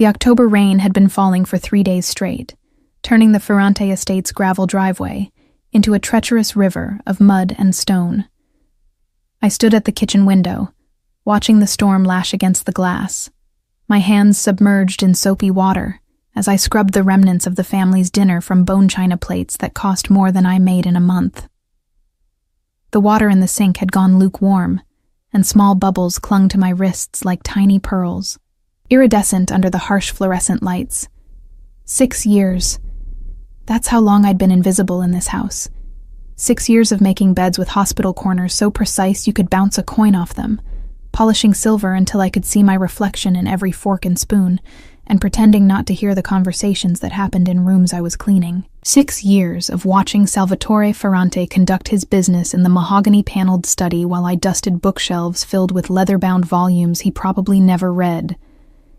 The October rain had been falling for 3 days straight, turning the Ferrante estate's gravel driveway into a treacherous river of mud and stone. I stood at the kitchen window, watching the storm lash against the glass, my hands submerged in soapy water as I scrubbed the remnants of the family's dinner from bone china plates that cost more than I made in a month. The water in the sink had gone lukewarm, and small bubbles clung to my wrists like tiny pearls, iridescent under the harsh fluorescent lights. 6 years. That's how long I'd been invisible in this house. 6 years of making beds with hospital corners so precise you could bounce a coin off them, polishing silver until I could see my reflection in every fork and spoon, and pretending not to hear the conversations that happened in rooms I was cleaning. 6 years of watching Salvatore Ferrante conduct his business in the mahogany-paneled study while I dusted bookshelves filled with leather-bound volumes he probably never read,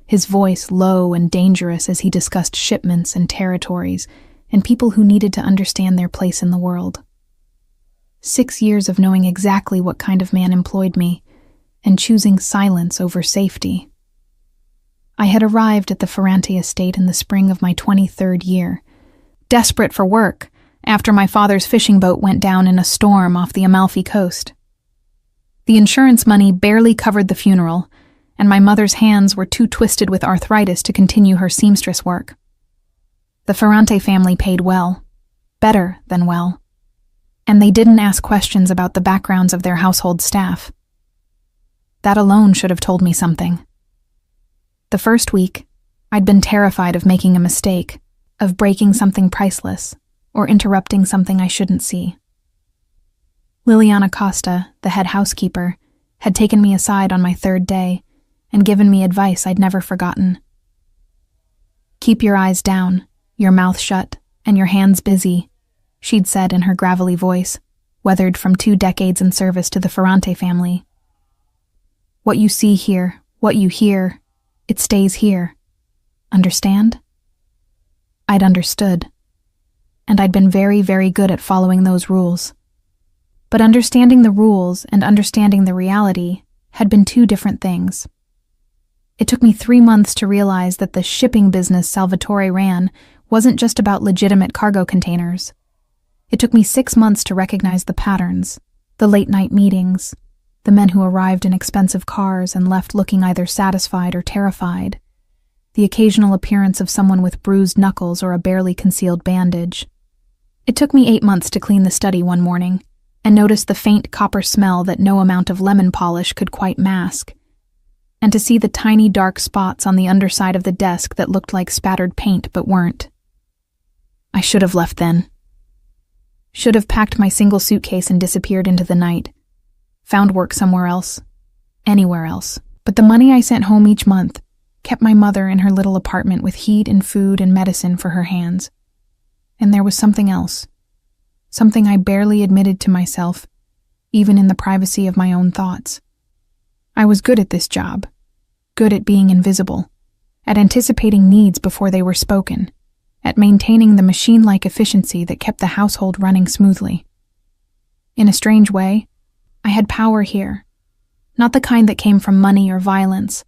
his voice low and dangerous as he discussed shipments and territories and people who needed to understand their place in the world. 6 years of knowing exactly what kind of man employed me and choosing silence over safety. I had arrived at the Ferrante estate in the spring of my 23rd year, desperate for work after my father's fishing boat went down in a storm off the Amalfi coast. The insurance money barely covered the funeral, and my mother's hands were too twisted with arthritis to continue her seamstress work. The Ferrante family paid well, better than well, and they didn't ask questions about the backgrounds of their household staff. That alone should have told me something. The first week, I'd been terrified of making a mistake, of breaking something priceless, or interrupting something I shouldn't see. Liliana Costa, the head housekeeper, had taken me aside on my 3rd day and given me advice I'd never forgotten. "Keep your eyes down, your mouth shut, and your hands busy," she'd said in her gravelly voice, weathered from 2 decades in service to the Ferrante family. "What you see here, what you hear, it stays here. Understand?" I'd understood, and I'd been very, very good at following those rules. But understanding the rules and understanding the reality had been 2 different things. It took me 3 months to realize that the shipping business Salvatore ran wasn't just about legitimate cargo containers. It took me 6 months to recognize the patterns, the late-night meetings, the men who arrived in expensive cars and left looking either satisfied or terrified, the occasional appearance of someone with bruised knuckles or a barely concealed bandage. It took me 8 months to clean the study one morning and notice the faint copper smell that no amount of lemon polish could quite mask, and to see the tiny dark spots on the underside of the desk that looked like spattered paint but weren't. I should have left then. Should have packed my single suitcase and disappeared into the night. Found work somewhere else. Anywhere else. But the money I sent home each month kept my mother in her little apartment with heat and food and medicine for her hands. And there was something else. Something I barely admitted to myself, even in the privacy of my own thoughts. I was good at this job. Good at being invisible. At anticipating needs before they were spoken. At maintaining the machine-like efficiency that kept the household running smoothly. In a strange way, I had power here. Not the kind that came from money or violence,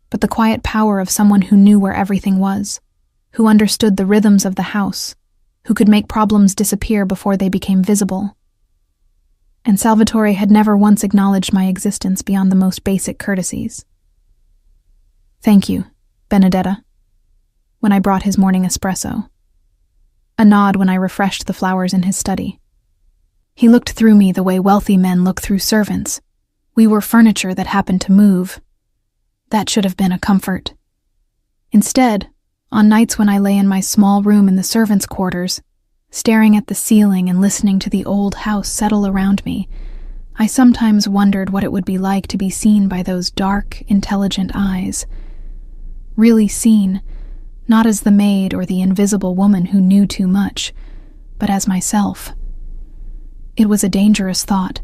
but the quiet power of someone who knew where everything was, who understood the rhythms of the house, who could make problems disappear before they became visible. And Salvatore had never once acknowledged my existence beyond the most basic courtesies. "Thank you, Benedetta," when I brought his morning espresso. A nod when I refreshed the flowers in his study. He looked through me the way wealthy men look through servants. We were furniture that happened to move. That should have been a comfort. Instead, on nights when I lay in my small room in the servants' quarters, staring at the ceiling and listening to the old house settle around me, I sometimes wondered what it would be like to be seen by those dark, intelligent eyes. Really seen, not as the maid or the invisible woman who knew too much, but as myself. It was a dangerous thought,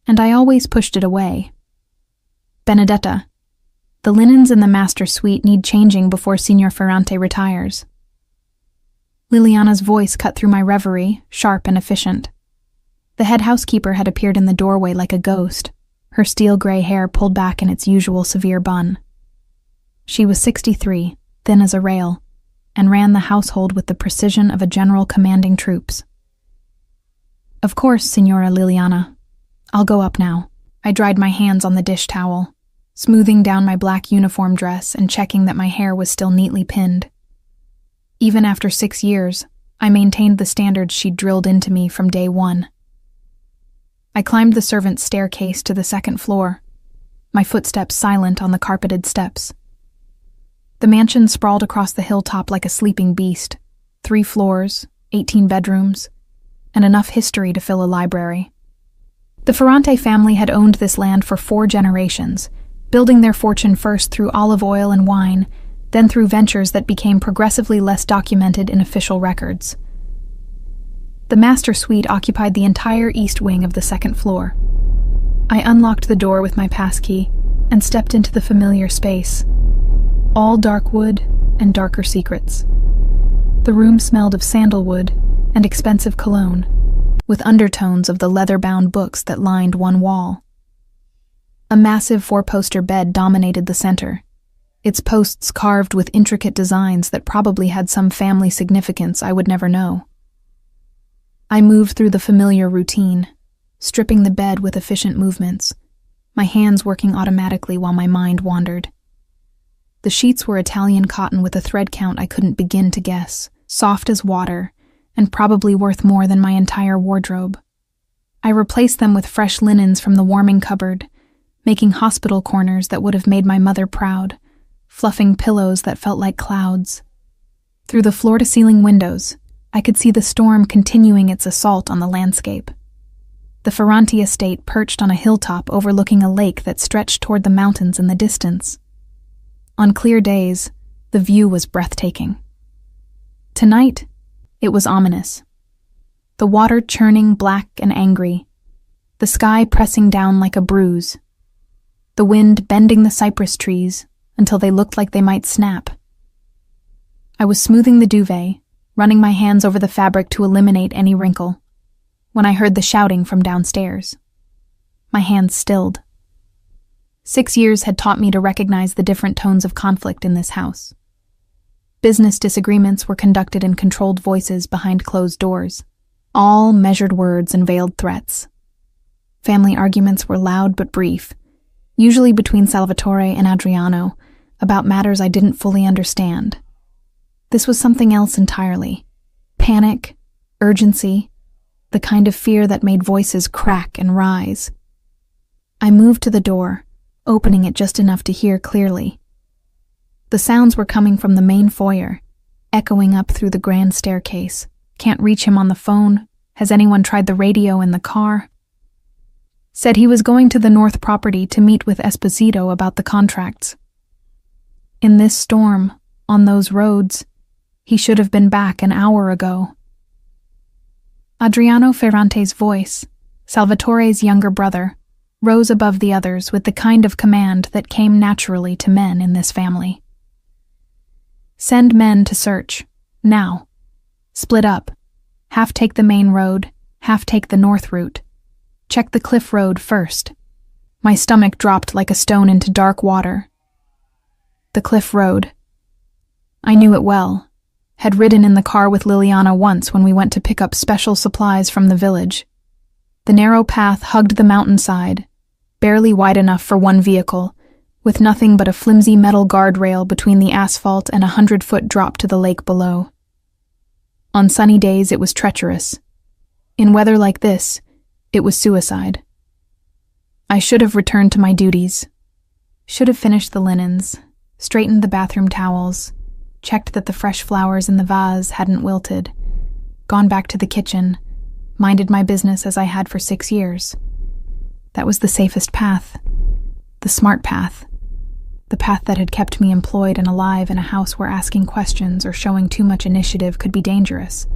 and I always pushed it away. "Benedetta, the linens in the master suite need changing before Signor Ferrante retires." Liliana's voice cut through my reverie, sharp and efficient. The head housekeeper had appeared in the doorway like a ghost, her steel-gray hair pulled back in its usual severe bun. She was 63, thin as a rail, and ran the household with the precision of a general commanding troops. "Of course, Signora Liliana. I'll go up now." I dried my hands on the dish towel, smoothing down my black uniform dress and checking that my hair was still neatly pinned. Even after 6 years, I maintained the standards she'd drilled into me from day one. I climbed the servants' staircase to the second floor, my footsteps silent on the carpeted steps. The mansion sprawled across the hilltop like a sleeping beast, 3 floors, 18 bedrooms, and enough history to fill a library. The Ferrante family had owned this land for 4 generations, building their fortune first through olive oil and wine, then through ventures that became progressively less documented in official records. The master suite occupied the entire east wing of the second floor. I unlocked the door with my passkey and stepped into the familiar space. All dark wood and darker secrets. The room smelled of sandalwood and expensive cologne, with undertones of the leather-bound books that lined one wall. A massive 4-poster bed dominated the center, its posts carved with intricate designs that probably had some family significance I would never know. I moved through the familiar routine, stripping the bed with efficient movements, my hands working automatically while my mind wandered. The sheets were Italian cotton with a thread count I couldn't begin to guess, soft as water, and probably worth more than my entire wardrobe. I replaced them with fresh linens from the warming cupboard, making hospital corners that would have made my mother proud, fluffing pillows that felt like clouds. Through the floor-to-ceiling windows, I could see the storm continuing its assault on the landscape. The Ferrante estate perched on a hilltop overlooking a lake that stretched toward the mountains in the distance. On clear days, the view was breathtaking. Tonight, it was ominous. The water churning black and angry, the sky pressing down like a bruise, the wind bending the cypress trees until they looked like they might snap. I was smoothing the duvet, running my hands over the fabric to eliminate any wrinkle, when I heard the shouting from downstairs. My hands stilled. 6 years had taught me to recognize the different tones of conflict in this house. Business disagreements were conducted in controlled voices behind closed doors, all measured words and veiled threats. Family arguments were loud but brief, usually between Salvatore and Adriano, about matters I didn't fully understand. This was something else entirely. Panic, urgency, the kind of fear that made voices crack and rise. I moved to the door, opening it just enough to hear clearly. The sounds were coming from the main foyer, echoing up through the grand staircase. Can't reach him on the phone. Has anyone tried the radio in the car? Said he was going to the north property to meet with Esposito about the contracts. In this storm, on those roads, he should have been back an hour ago. Adriano Ferrante's voice, Salvatore's younger brother, rose above the others with the kind of command that came naturally to men in this family. Send men to search, now. Split up. Half take the main road, half take the north route. Check the cliff road first. My stomach dropped like a stone into dark water. The cliff road. I knew it well. Had ridden in the car with Liliana once when we went to pick up special supplies from the village. The narrow path hugged the mountainside, barely wide enough for one vehicle, with nothing but a flimsy metal guardrail between the asphalt and a 100-foot drop to the lake below. On sunny days it was treacherous. In weather like this, it was suicide. I should have returned to my duties. Should have finished the linens, straightened the bathroom towels, checked that the fresh flowers in the vase hadn't wilted, gone back to the kitchen, minded my business as I had for 6 years. That was the safest path, the smart path, the path that had kept me employed and alive in a house where asking questions or showing too much initiative could be dangerous.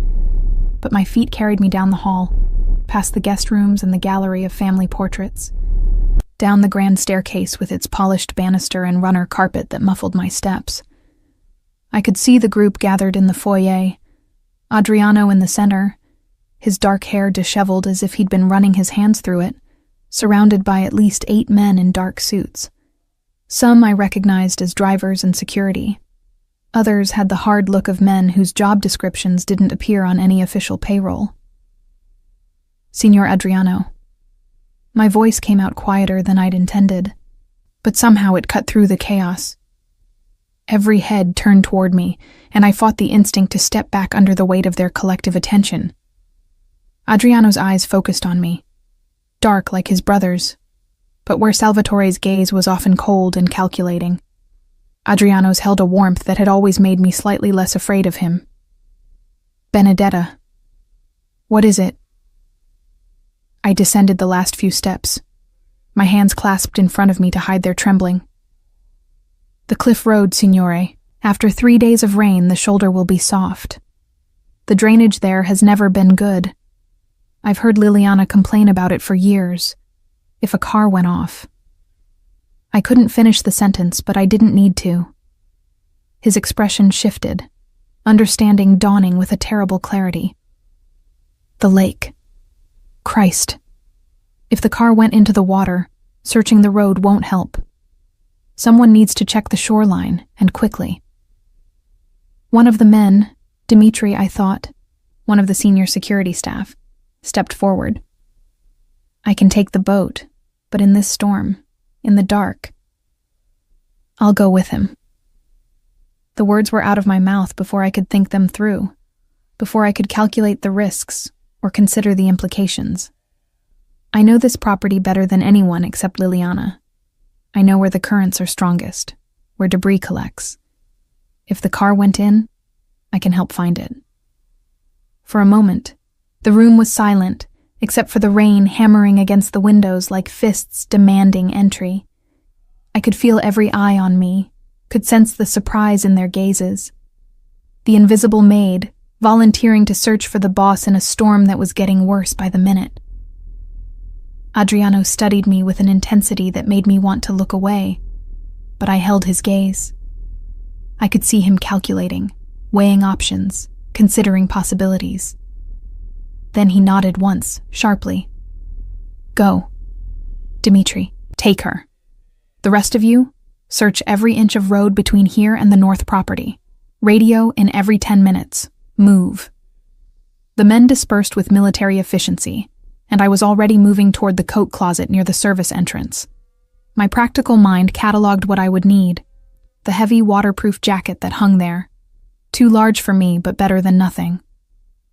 But my feet carried me down the hall, past the guest rooms and the gallery of family portraits, down the grand staircase with its polished banister and runner carpet that muffled my steps. I could see the group gathered in the foyer, Adriano in the center, his dark hair disheveled as if he'd been running his hands through it, surrounded by at least 8 men in dark suits. Some I recognized as drivers and security. Others had the hard look of men whose job descriptions didn't appear on any official payroll. "Signor Adriano." My voice came out quieter than I'd intended, but somehow it cut through the chaos. Every head turned toward me, and I fought the instinct to step back under the weight of their collective attention. Adriano's eyes focused on me, dark like his brother's, but where Salvatore's gaze was often cold and calculating. Adriano's held a warmth that had always made me slightly less afraid of him. "Benedetta. What is it?" I descended the last few steps, my hands clasped in front of me to hide their trembling. "The cliff road, signore. After 3 days of rain, the shoulder will be soft. The drainage there has never been good. I've heard Liliana complain about it for years. If a car went off." I couldn't finish the sentence, but I didn't need to. His expression shifted, understanding dawning with a terrible clarity. "The lake. Christ. If the car went into the water, searching the road won't help. Someone needs to check the shoreline, and quickly." One of the men, Dimitri, I thought, one of the senior security staff, stepped forward. "I can take the boat, but in this storm, in the dark." "I'll go with him." The words were out of my mouth before I could think them through, before I could calculate the risks or consider the implications. I know this property better than anyone except Liliana. I know where the currents are strongest, where debris collects. If the car went in, I can help find it. For a moment, the room was silent, except for the rain hammering against the windows like fists demanding entry. I could feel every eye on me, could sense the surprise in their gazes. The invisible maid, volunteering to search for the boss in a storm that was getting worse by the minute. Adriano studied me with an intensity that made me want to look away, but I held his gaze. I could see him calculating, weighing options, considering possibilities. Then he nodded once, sharply. "Go. Dimitri, take her. The rest of you, search every inch of road between here and the north property. Radio in every 10 minutes. Move." The men dispersed with military efficiency, and I was already moving toward the coat closet near the service entrance. My practical mind cataloged what I would need: the heavy waterproof jacket that hung there, too large for me but better than nothing,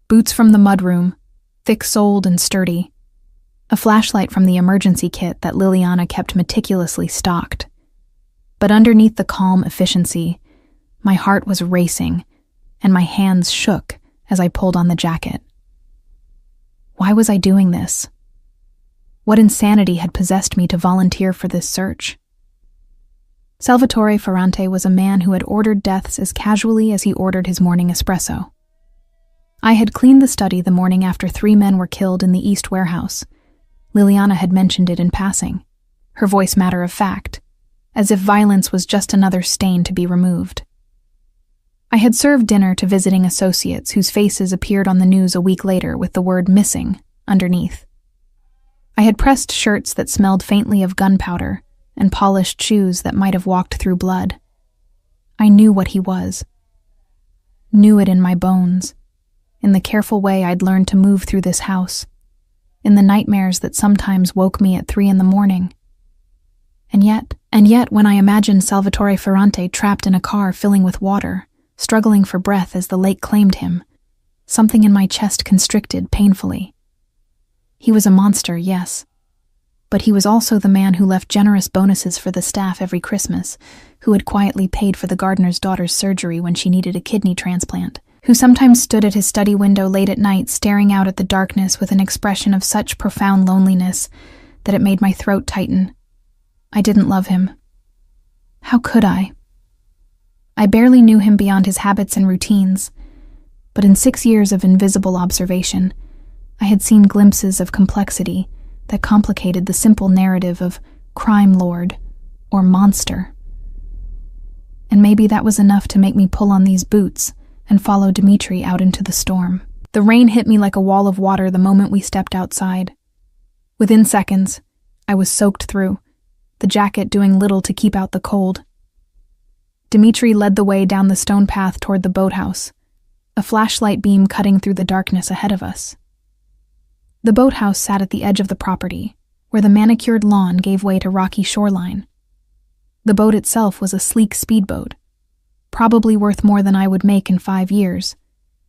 boots from the mudroom, thick-soled and sturdy, a flashlight from the emergency kit that Liliana kept meticulously stocked. But underneath the calm efficiency, my heart was racing, and my hands shook as I pulled on the jacket. Why was I doing this? What insanity had possessed me to volunteer for this search? Salvatore Ferrante was a man who had ordered deaths as casually as he ordered his morning espresso. I had cleaned the study the morning after 3 men were killed in the East Warehouse. Liliana had mentioned it in passing, her voice matter of fact, as if violence was just another stain to be removed. I had served dinner to visiting associates whose faces appeared on the news a week later with the word "missing" underneath. I had pressed shirts that smelled faintly of gunpowder and polished shoes that might have walked through blood. I knew what he was. Knew it in my bones, in the careful way I'd learned to move through this house, in the nightmares that sometimes woke me at 3 a.m. And yet, when I imagined Salvatore Ferrante trapped in a car filling with water, struggling for breath as the lake claimed him, something in my chest constricted painfully. He was a monster, yes, but he was also the man who left generous bonuses for the staff every Christmas, who had quietly paid for the gardener's daughter's surgery when she needed a kidney transplant, who sometimes stood at his study window late at night staring out at the darkness with an expression of such profound loneliness that it made my throat tighten. I didn't love him. How could I? I barely knew him beyond his habits and routines, but in 6 years of invisible observation, I had seen glimpses of complexity that complicated the simple narrative of crime lord or monster. And maybe that was enough to make me pull on these boots and follow Dimitri out into the storm. The rain hit me like a wall of water the moment we stepped outside. Within seconds, I was soaked through, the jacket doing little to keep out the cold. Dmitri led the way down the stone path toward the boathouse, a flashlight beam cutting through the darkness ahead of us. The boathouse sat at the edge of the property, where the manicured lawn gave way to rocky shoreline. The boat itself was a sleek speedboat, probably worth more than I would make in 5 years,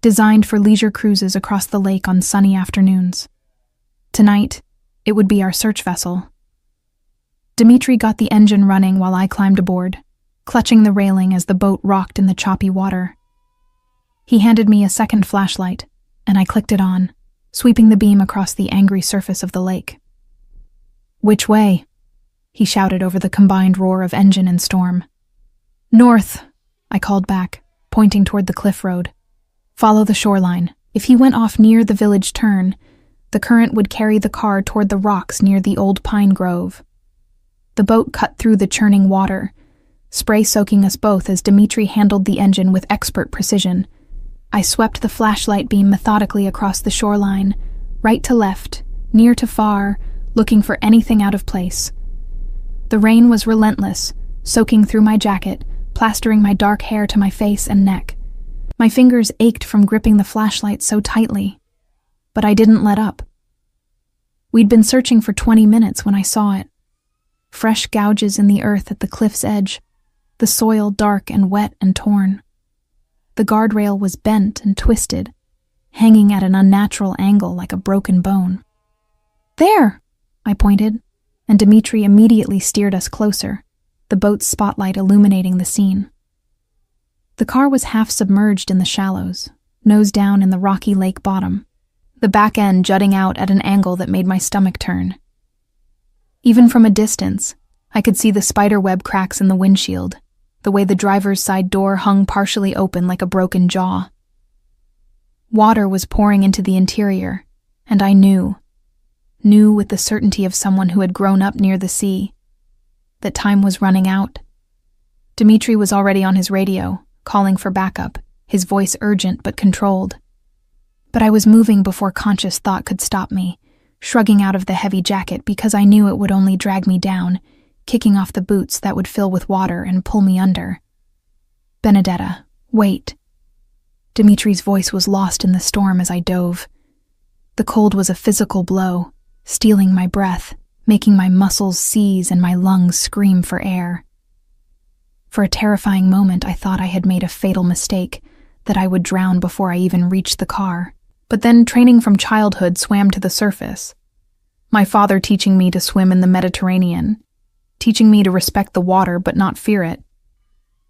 designed for leisure cruises across the lake on sunny afternoons. Tonight, it would be our search vessel. Dmitri got the engine running while I climbed aboard, clutching the railing as the boat rocked in the choppy water. He handed me a second flashlight, and I clicked it on, sweeping the beam across the angry surface of the lake. "Which way?" he shouted over the combined roar of engine and storm. "North," I called back, pointing toward the cliff road. "Follow the shoreline. If he went off near the village turn, the current would carry the car toward the rocks near the old pine grove." The boat cut through the churning water, spray soaking us both as Dmitri handled the engine with expert precision. I swept the flashlight beam methodically across the shoreline, right to left, near to far, looking for anything out of place. The rain was relentless, soaking through my jacket, plastering my dark hair to my face and neck. My fingers ached from gripping the flashlight so tightly, but I didn't let up. We'd been searching for 20 minutes when I saw it. Fresh gouges in the earth at the cliff's edge, the soil dark and wet and torn. The guardrail was bent and twisted, hanging at an unnatural angle like a broken bone. "There!" I pointed, and Dmitri immediately steered us closer, the boat's spotlight illuminating the scene. The car was half submerged in the shallows, nose down in the rocky lake bottom, the back end jutting out at an angle that made my stomach turn. Even from a distance, I could see the spiderweb cracks in the windshield, the way the driver's side door hung partially open like a broken jaw. Water was pouring into the interior, and I knew with the certainty of someone who had grown up near the sea, that time was running out. Dmitri was already on his radio, calling for backup, his voice urgent but controlled. But I was moving before conscious thought could stop me, shrugging out of the heavy jacket because I knew it would only drag me down, kicking off the boots that would fill with water and pull me under. "Benedetta, wait." Dimitri's voice was lost in the storm as I dove. The cold was a physical blow, stealing my breath, making my muscles seize and my lungs scream for air. For a terrifying moment, I thought I had made a fatal mistake, that I would drown before I even reached the car. But then training from childhood swam to the surface. My father teaching me to swim in the Mediterranean, teaching me to respect the water but not fear it.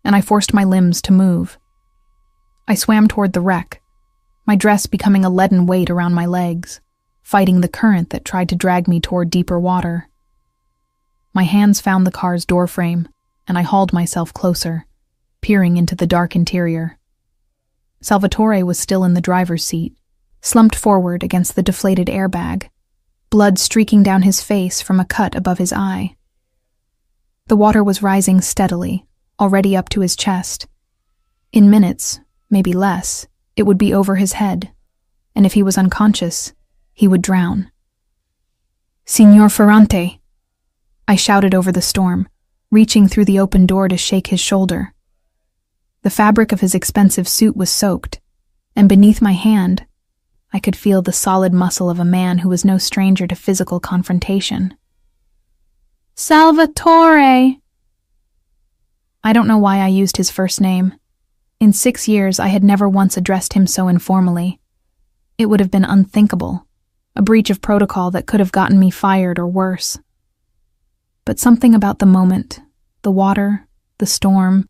And I forced my limbs to move. I swam toward the wreck, my dress becoming a leaden weight around my legs, fighting the current that tried to drag me toward deeper water. My hands found the car's doorframe, and I hauled myself closer, peering into the dark interior. Salvatore was still in the driver's seat, slumped forward against the deflated airbag, blood streaking down his face from a cut above his eye. The water was rising steadily, already up to his chest. In minutes, maybe less, it would be over his head, and if he was unconscious, he would drown. "Signor Ferrante!" I shouted over the storm, reaching through the open door to shake his shoulder. The fabric of his expensive suit was soaked, and beneath my hand, I could feel the solid muscle of a man who was no stranger to physical confrontation. "Salvatore!" I don't know why I used his first name. In 6 years, I had never once addressed him so informally. It would have been unthinkable, a breach of protocol that could have gotten me fired or worse. But something about the moment, the water, the storm,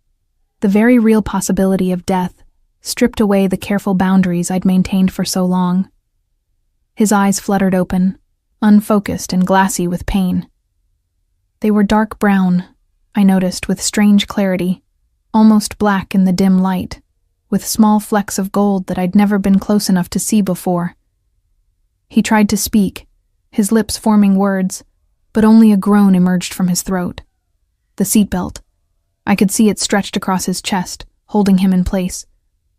the very real possibility of death, stripped away the careful boundaries I'd maintained for so long. His eyes fluttered open, unfocused and glassy with pain. They were dark brown, I noticed with strange clarity, almost black in the dim light, with small flecks of gold that I'd never been close enough to see before. He tried to speak, his lips forming words, but only a groan emerged from his throat. The seatbelt. I could see it stretched across his chest, holding him in place,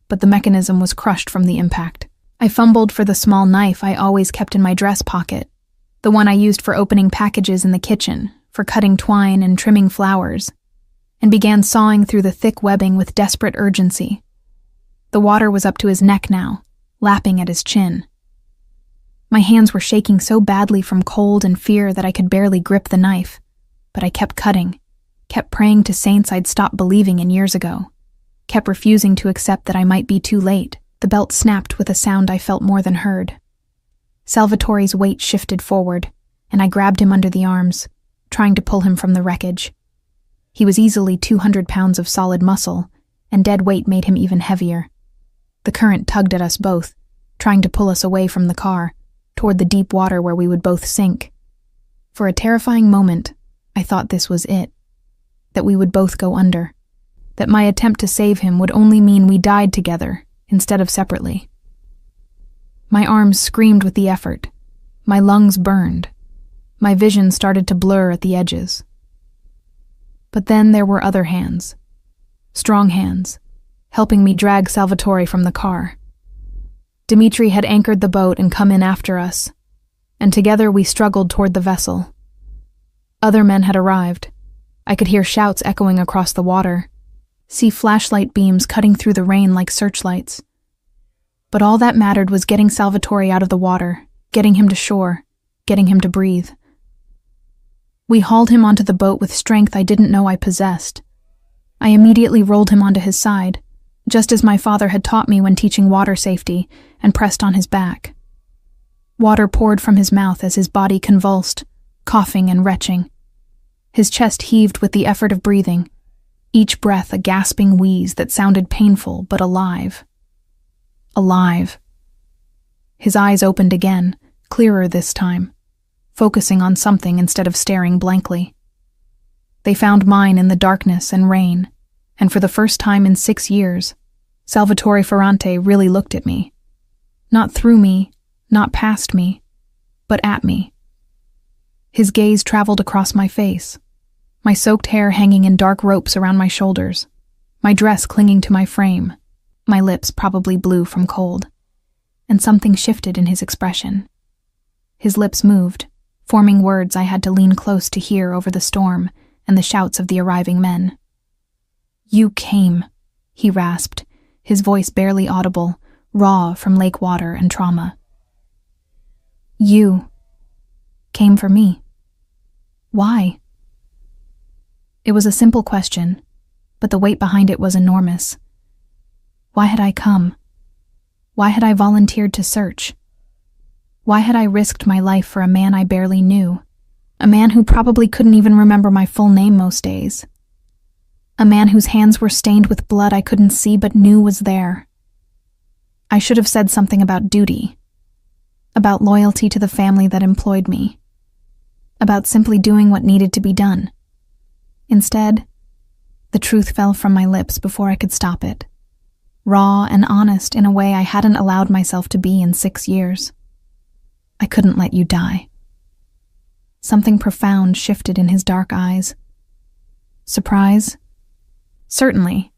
but the mechanism was crushed from the impact. I fumbled for the small knife I always kept in my dress pocket, the one I used for opening packages in the kitchen, for cutting twine and trimming flowers. and began sawing through the thick webbing with desperate urgency. The water was up to his neck now, lapping at his chin. My hands were shaking so badly from cold and fear that I could barely grip the knife, but I kept cutting, kept praying to saints I'd stopped believing in years ago, kept refusing to accept that I might be too late. The belt snapped with a sound I felt more than heard. Salvatore's weight shifted forward, and I grabbed him under the arms, trying to pull him from the wreckage. He was easily 200 pounds of solid muscle, and dead weight made him even heavier. The current tugged at us both, trying to pull us away from the car, toward the deep water where we would both sink. For a terrifying moment, I thought this was it, that we would both go under, that my attempt to save him would only mean we died together instead of separately. My arms screamed with the effort. My lungs burned. My vision started to blur at the edges. But then there were other hands, strong hands, helping me drag Salvatore from the car. Dimitri had anchored the boat and come in after us, and together we struggled toward the vessel. Other men had arrived. I could hear shouts echoing across the water, see flashlight beams cutting through the rain like searchlights. But all that mattered was getting Salvatore out of the water, getting him to shore, getting him to breathe. We hauled him onto the boat with strength I didn't know I possessed. I immediately rolled him onto his side, just as my father had taught me when teaching water safety, and pressed on his back. Water poured from his mouth as his body convulsed, coughing and retching. His chest heaved with the effort of breathing, each breath a gasping wheeze that sounded painful but alive. Alive. His eyes opened again, clearer this time, focusing on something instead of staring blankly. They found mine in the darkness and rain, and for the first time in 6 years, Salvatore Ferrante really looked at me. Not through me, not past me, but at me. His gaze traveled across my face, my soaked hair hanging in dark ropes around my shoulders, my dress clinging to my frame, my lips probably blue from cold, and something shifted in his expression. His lips moved, forming words I had to lean close to hear over the storm and the shouts of the arriving men. "You came," he rasped, his voice barely audible, raw from lake water and trauma. "You came for me. Why?" It was a simple question, but the weight behind it was enormous. Why had I come? Why had I volunteered to search? Why had I risked my life for a man I barely knew? A man who probably couldn't even remember my full name most days. A man whose hands were stained with blood I couldn't see but knew was there. I should have said something about duty, about loyalty to the family that employed me, about simply doing what needed to be done. Instead, the truth fell from my lips before I could stop it, raw and honest in a way I hadn't allowed myself to be in 6 years. I couldn't let you die. Something profound shifted in his dark eyes. Surprise? Certainly.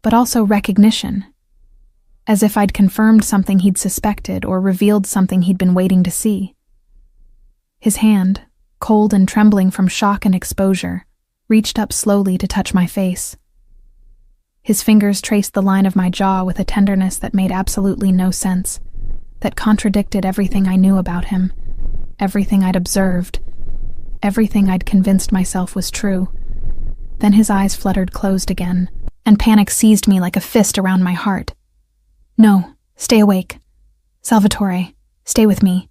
But also recognition, as if I'd confirmed something he'd suspected or revealed something he'd been waiting to see. His hand, cold and trembling from shock and exposure, reached up slowly to touch my face. His fingers traced the line of my jaw with a tenderness that made absolutely no sense, that contradicted everything I knew about him, everything I'd observed, everything I'd convinced myself was true. Then his eyes fluttered closed again, and panic seized me like a fist around my heart. "No, stay awake. Salvatore, stay with me.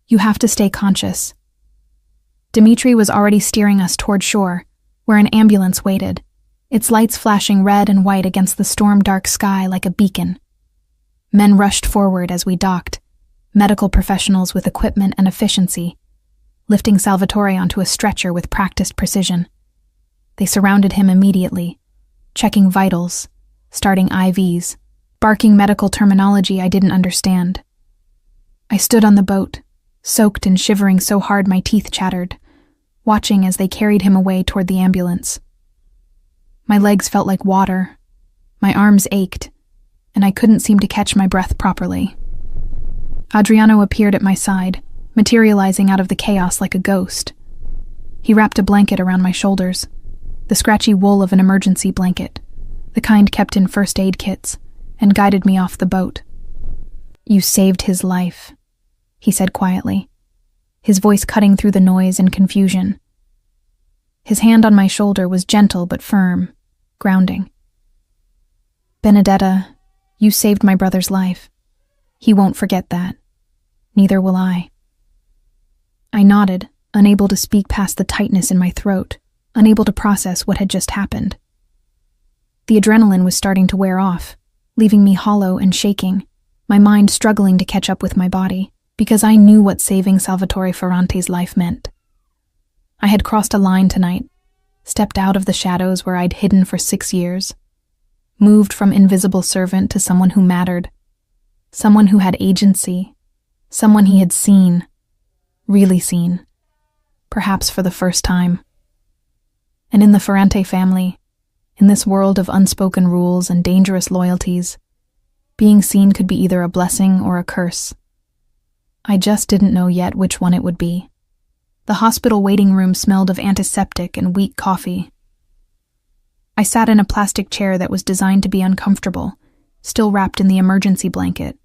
You have to stay conscious." Dimitri was already steering us toward shore, where an ambulance waited, its lights flashing red and white against the storm-dark sky like a beacon. Men rushed forward as we docked, medical professionals with equipment and efficiency, lifting Salvatore onto a stretcher with practiced precision. They surrounded him immediately, checking vitals, starting IVs, barking medical terminology I didn't understand. I stood on the boat, soaked and shivering so hard my teeth chattered, watching as they carried him away toward the ambulance. My legs felt like water, my arms ached, and I couldn't seem to catch my breath properly. Adriano appeared at my side, materializing out of the chaos like a ghost. He wrapped a blanket around my shoulders. the scratchy wool of an emergency blanket, the kind kept in first aid kits, and guided me off the boat. "You saved his life," he said quietly, his voice cutting through the noise and confusion. His hand on my shoulder was gentle but firm, grounding. "Benedetta, you saved my brother's life. He won't forget that. Neither will I." I nodded, unable to speak past the tightness in my throat, unable to process what had just happened. The adrenaline was starting to wear off, leaving me hollow and shaking, my mind struggling to catch up with my body, because I knew what saving Salvatore Ferrante's life meant. I had crossed a line tonight, stepped out of the shadows where I'd hidden for 6 years, moved from invisible servant to someone who mattered, someone who had agency, someone he had seen, really seen, perhaps for the first time. And in the Ferrante family, in this world of unspoken rules and dangerous loyalties, being seen could be either a blessing or a curse. I just didn't know yet which one it would be. The hospital waiting room smelled of antiseptic and weak coffee. I sat in a plastic chair that was designed to be uncomfortable, still wrapped in the emergency blanket,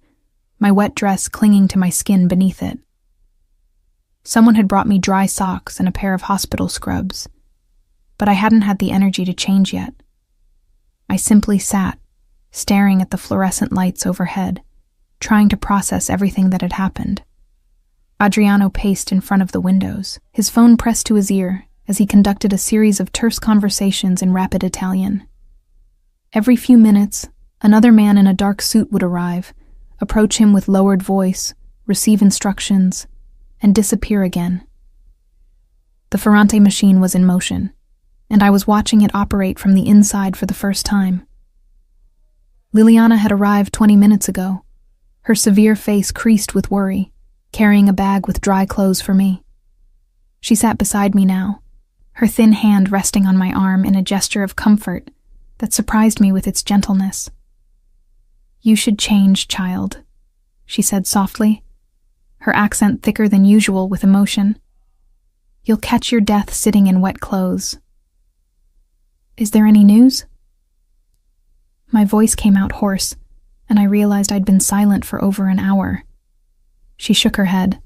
my wet dress clinging to my skin beneath it. Someone had brought me dry socks and a pair of hospital scrubs, but I hadn't had the energy to change yet. I simply sat, staring at the fluorescent lights overhead, trying to process everything that had happened. Adriano paced in front of the windows, his phone pressed to his ear as he conducted a series of terse conversations in rapid Italian. Every few minutes, another man in a dark suit would arrive, approach him with lowered voice, receive instructions, and disappear again. The Ferrante machine was in motion, and I was watching it operate from the inside for the first time. Liliana had arrived 20 minutes ago, her severe face creased with worry, carrying a bag with dry clothes for me. She sat beside me now, her thin hand resting on my arm in a gesture of comfort that surprised me with its gentleness. "You should change, child," she said softly, her accent thicker than usual with emotion. "You'll catch your death sitting in wet clothes." "Is there any news?" My voice came out hoarse, and I realized I'd been silent for over an hour. She shook her head.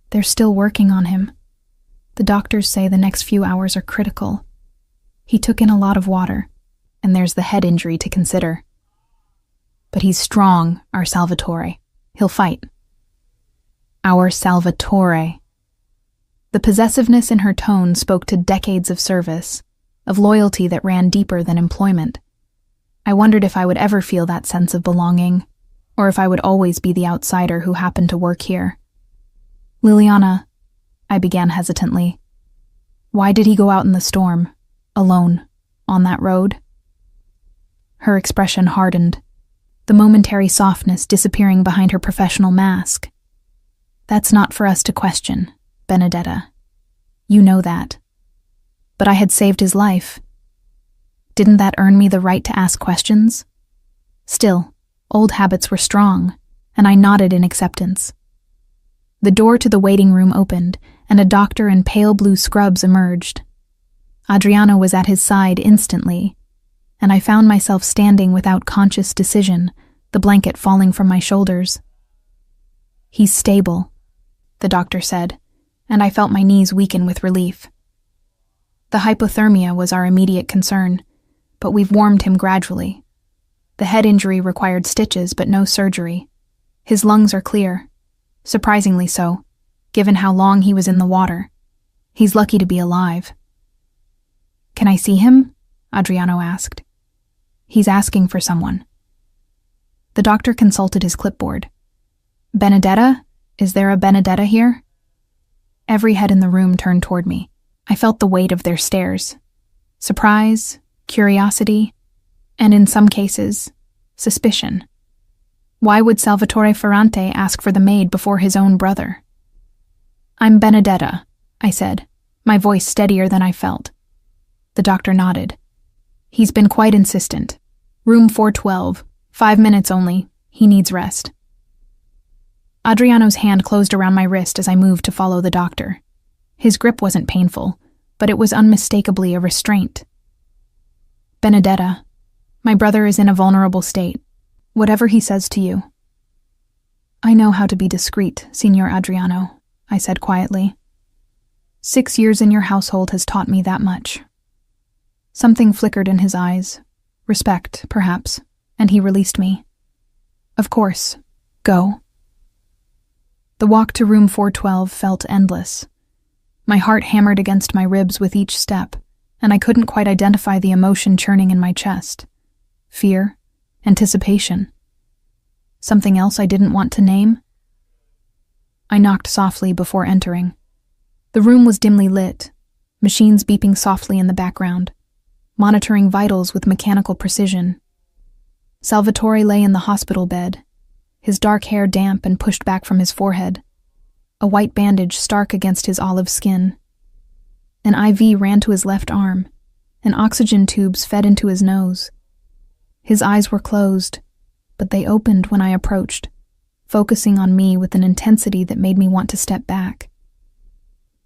"They're still working on him. The doctors say the next few hours are critical. He took in a lot of water, and there's the head injury to consider. But he's strong, our Salvatore. He'll fight." Our Salvatore. The possessiveness in her tone spoke to decades of service, of loyalty that ran deeper than employment. I wondered if I would ever feel that sense of belonging, or if I would always be the outsider who happened to work here. "Liliana," I began hesitantly, "why did he go out in the storm, alone, on that road?" Her expression hardened, the momentary softness disappearing behind her professional mask. "That's not for us to question, Benedetta. You know that. But I had saved his life. Didn't that earn me the right to ask questions?" Still, old habits were strong, and I nodded in acceptance. The door to the waiting room opened, and a doctor in pale blue scrubs emerged. Adriano was at his side instantly, and I found myself standing without conscious decision, the blanket falling from my shoulders. "He's stable," the doctor said, and I felt my knees weaken with relief. The hypothermia was our immediate concern, but we've warmed him gradually. The head injury required stitches, but no surgery. His lungs are clear, surprisingly so, given how long he was in the water. He's lucky to be alive. "Can I see him?" Adriano asked. "He's asking for someone." The doctor consulted his clipboard. "Benedetta? Is there a Benedetta here?" Every head in the room turned toward me. I felt the weight of their stares. Surprise, curiosity, and in some cases, suspicion. Why would Salvatore Ferrante ask for the maid before his own brother? "I'm Benedetta," I said, my voice steadier than I felt. The doctor nodded. "He's been quite insistent. Room 412, 5 minutes only. He needs rest." Adriano's hand closed around my wrist as I moved to follow the doctor. His grip wasn't painful, but it was unmistakably a restraint. Benedetta, my brother is in a vulnerable state. Whatever he says to you. I know how to be discreet, Signor Adriano, I said quietly. 6 years in your household has taught me that much. Something flickered in his eyes. Respect, perhaps, and he released me. Of course. Go. The walk to room 412 felt endless. My heart hammered against my ribs with each step, and I couldn't quite identify the emotion churning in my chest. Fear? Anticipation? Something else I didn't want to name? I knocked softly before entering. The room was dimly lit, machines beeping softly in the background, monitoring vitals with mechanical precision. Salvatore lay in the hospital bed, his dark hair damp and pushed back from his forehead, a white bandage stark against his olive skin. An IV ran to his left arm, and oxygen tubes fed into his nose. His eyes were closed, but they opened when I approached, focusing on me with an intensity that made me want to step back.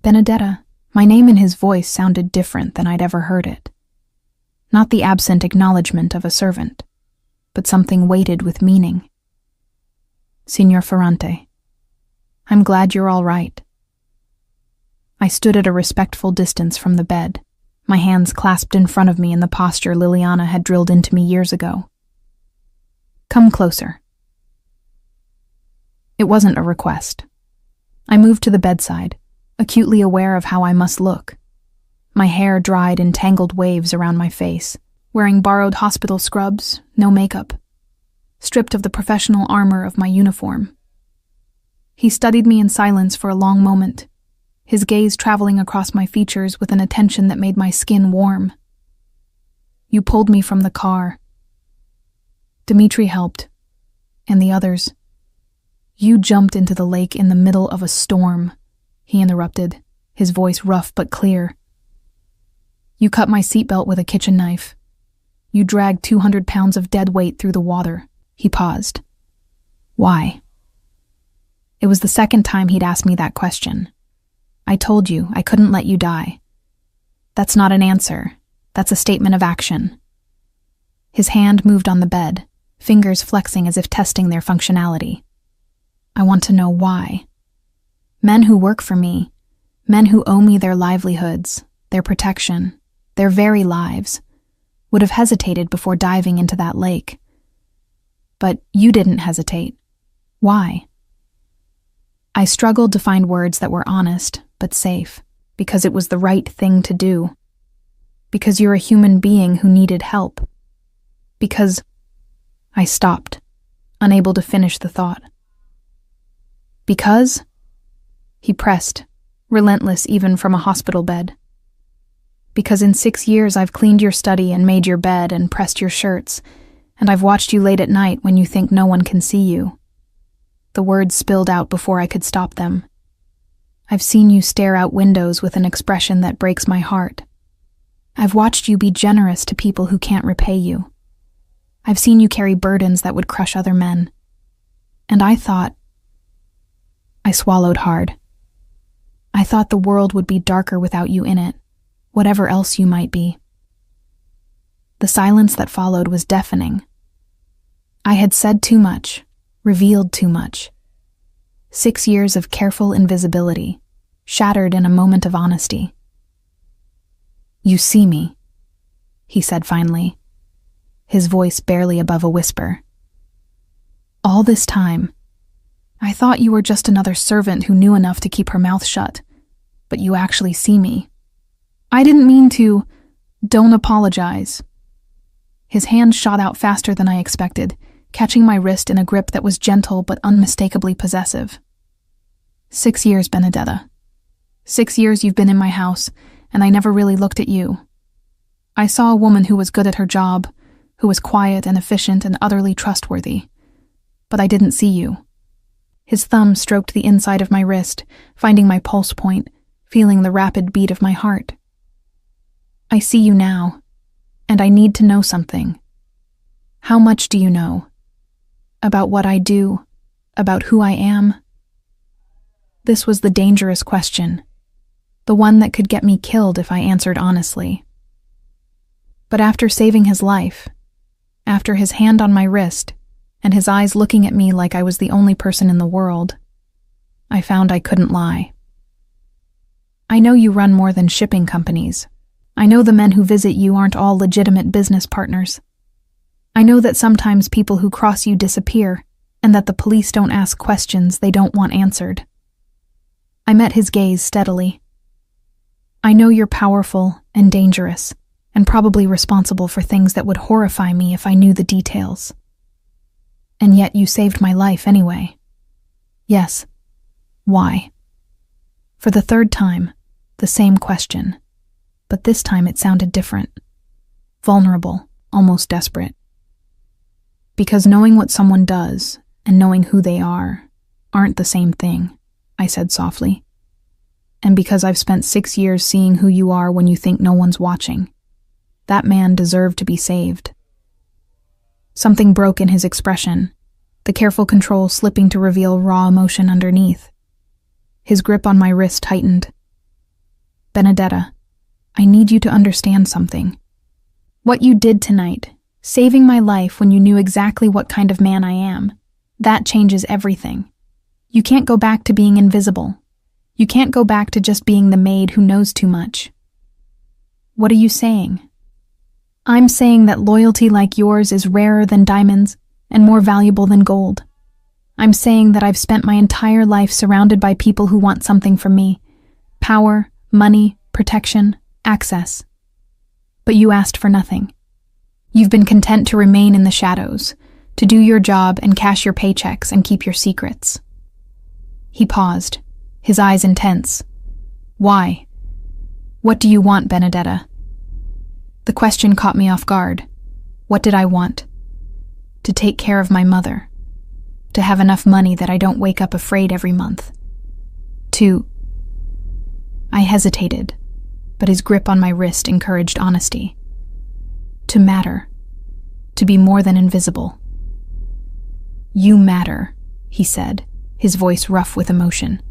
Benedetta, my name in his voice sounded different than I'd ever heard it. Not the absent acknowledgement of a servant, but something weighted with meaning. Signor Ferrante, I'm glad you're all right. I stood at a respectful distance from the bed, my hands clasped in front of me in the posture Liliana had drilled into me years ago. Come closer. It wasn't a request. I moved to the bedside, acutely aware of how I must look. My hair dried in tangled waves around my face, wearing borrowed hospital scrubs, no makeup, stripped of the professional armor of my uniform. He studied me in silence for a long moment, his gaze traveling across my features with an attention that made my skin warm. You pulled me from the car. Dimitri helped, and the others. You jumped into the lake in the middle of a storm, he interrupted, his voice rough but clear. You cut my seatbelt with a kitchen knife. You dragged 200 pounds of dead weight through the water. He paused. Why? It was the second time he'd asked me that question. I told you I couldn't let you die. That's not an answer. That's a statement of action. His hand moved on the bed, fingers flexing as if testing their functionality. I want to know why. Men who work for me, men who owe me their livelihoods, their protection, their very lives, would have hesitated before diving into that lake. But you didn't hesitate. Why? I struggled to find words that were honest, but safe, because it was the right thing to do. Because you're a human being who needed help. Because I stopped, unable to finish the thought. Because? He pressed, relentless even from a hospital bed. Because in 6 years I've cleaned your study and made your bed and pressed your shirts, and I've watched you late at night when you think no one can see you. The words spilled out before I could stop them. I've seen you stare out windows with an expression that breaks my heart. I've watched you be generous to people who can't repay you. I've seen you carry burdens that would crush other men. And I thought... I swallowed hard. I thought the world would be darker without you in it, whatever else you might be. The silence that followed was deafening. I had said too much, revealed too much. 6 years of careful invisibility, shattered in a moment of honesty. You see me, he said finally, his voice barely above a whisper. All this time, I thought you were just another servant who knew enough to keep her mouth shut, but you actually see me. I didn't mean to. Don't apologize. His hand shot out faster than I expected, catching my wrist in a grip that was gentle but unmistakably possessive. 6 years, Benedetta. 6 years you've been in my house, and I never really looked at you. I saw a woman who was good at her job, who was quiet and efficient and utterly trustworthy. But I didn't see you. His thumb stroked the inside of my wrist, finding my pulse point, feeling the rapid beat of my heart. I see you now, and I need to know something. How much do you know? About what I do? About who I am? This was the dangerous question. the one that could get me killed if I answered honestly. But after saving his life, after his hand on my wrist, and his eyes looking at me like I was the only person in the world, I found I couldn't lie. I know you run more than shipping companies. I know the men who visit you aren't all legitimate business partners. I know that sometimes people who cross you disappear, and that the police don't ask questions they don't want answered. I met his gaze steadily. I know you're powerful and dangerous, and probably responsible for things that would horrify me if I knew the details. And yet you saved my life anyway. Yes. Why? For the third time, the same question, but this time it sounded different. Vulnerable, almost desperate. Because knowing what someone does and knowing who they are aren't the same thing, I said softly. And because I've spent 6 years seeing who you are when you think no one's watching, that man deserved to be saved. Something broke in his expression, the careful control slipping to reveal raw emotion underneath. His grip on my wrist tightened. Benedetta, I need you to understand something. What you did tonight, saving my life when you knew exactly what kind of man I am, that changes everything. You can't go back to being invisible. You can't go back to just being the maid who knows too much. What are you saying? I'm saying that loyalty like yours is rarer than diamonds and more valuable than gold. I'm saying that I've spent my entire life surrounded by people who want something from me. Power, money, protection, access. But you asked for nothing. You've been content to remain in the shadows, to do your job and cash your paychecks and keep your secrets. He paused, his eyes intense. Why? What do you want, Benedetta? The question caught me off guard. What did I want? To take care of my mother. To have enough money that I don't wake up afraid every month. I hesitated, but his grip on my wrist encouraged honesty. To matter. To be more than invisible. You matter, he said, his voice rough with emotion.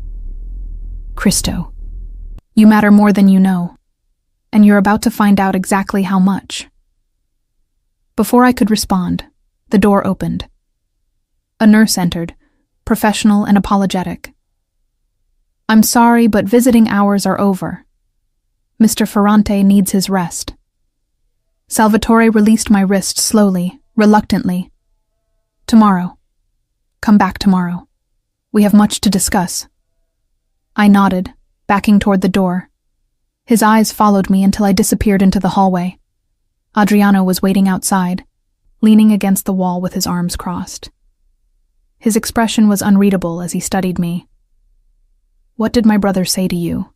Christo, you matter more than you know, and you're about to find out exactly how much. Before I could respond, the door opened. A nurse entered, professional and apologetic. I'm sorry, but visiting hours are over. Mr. Ferrante needs his rest. Salvatore released my wrist slowly, reluctantly. Tomorrow. Come back tomorrow. We have much to discuss. I nodded, backing toward the door. His eyes followed me until I disappeared into the hallway. Adriano was waiting outside, leaning against the wall with his arms crossed. His expression was unreadable as he studied me. What did my brother say to you?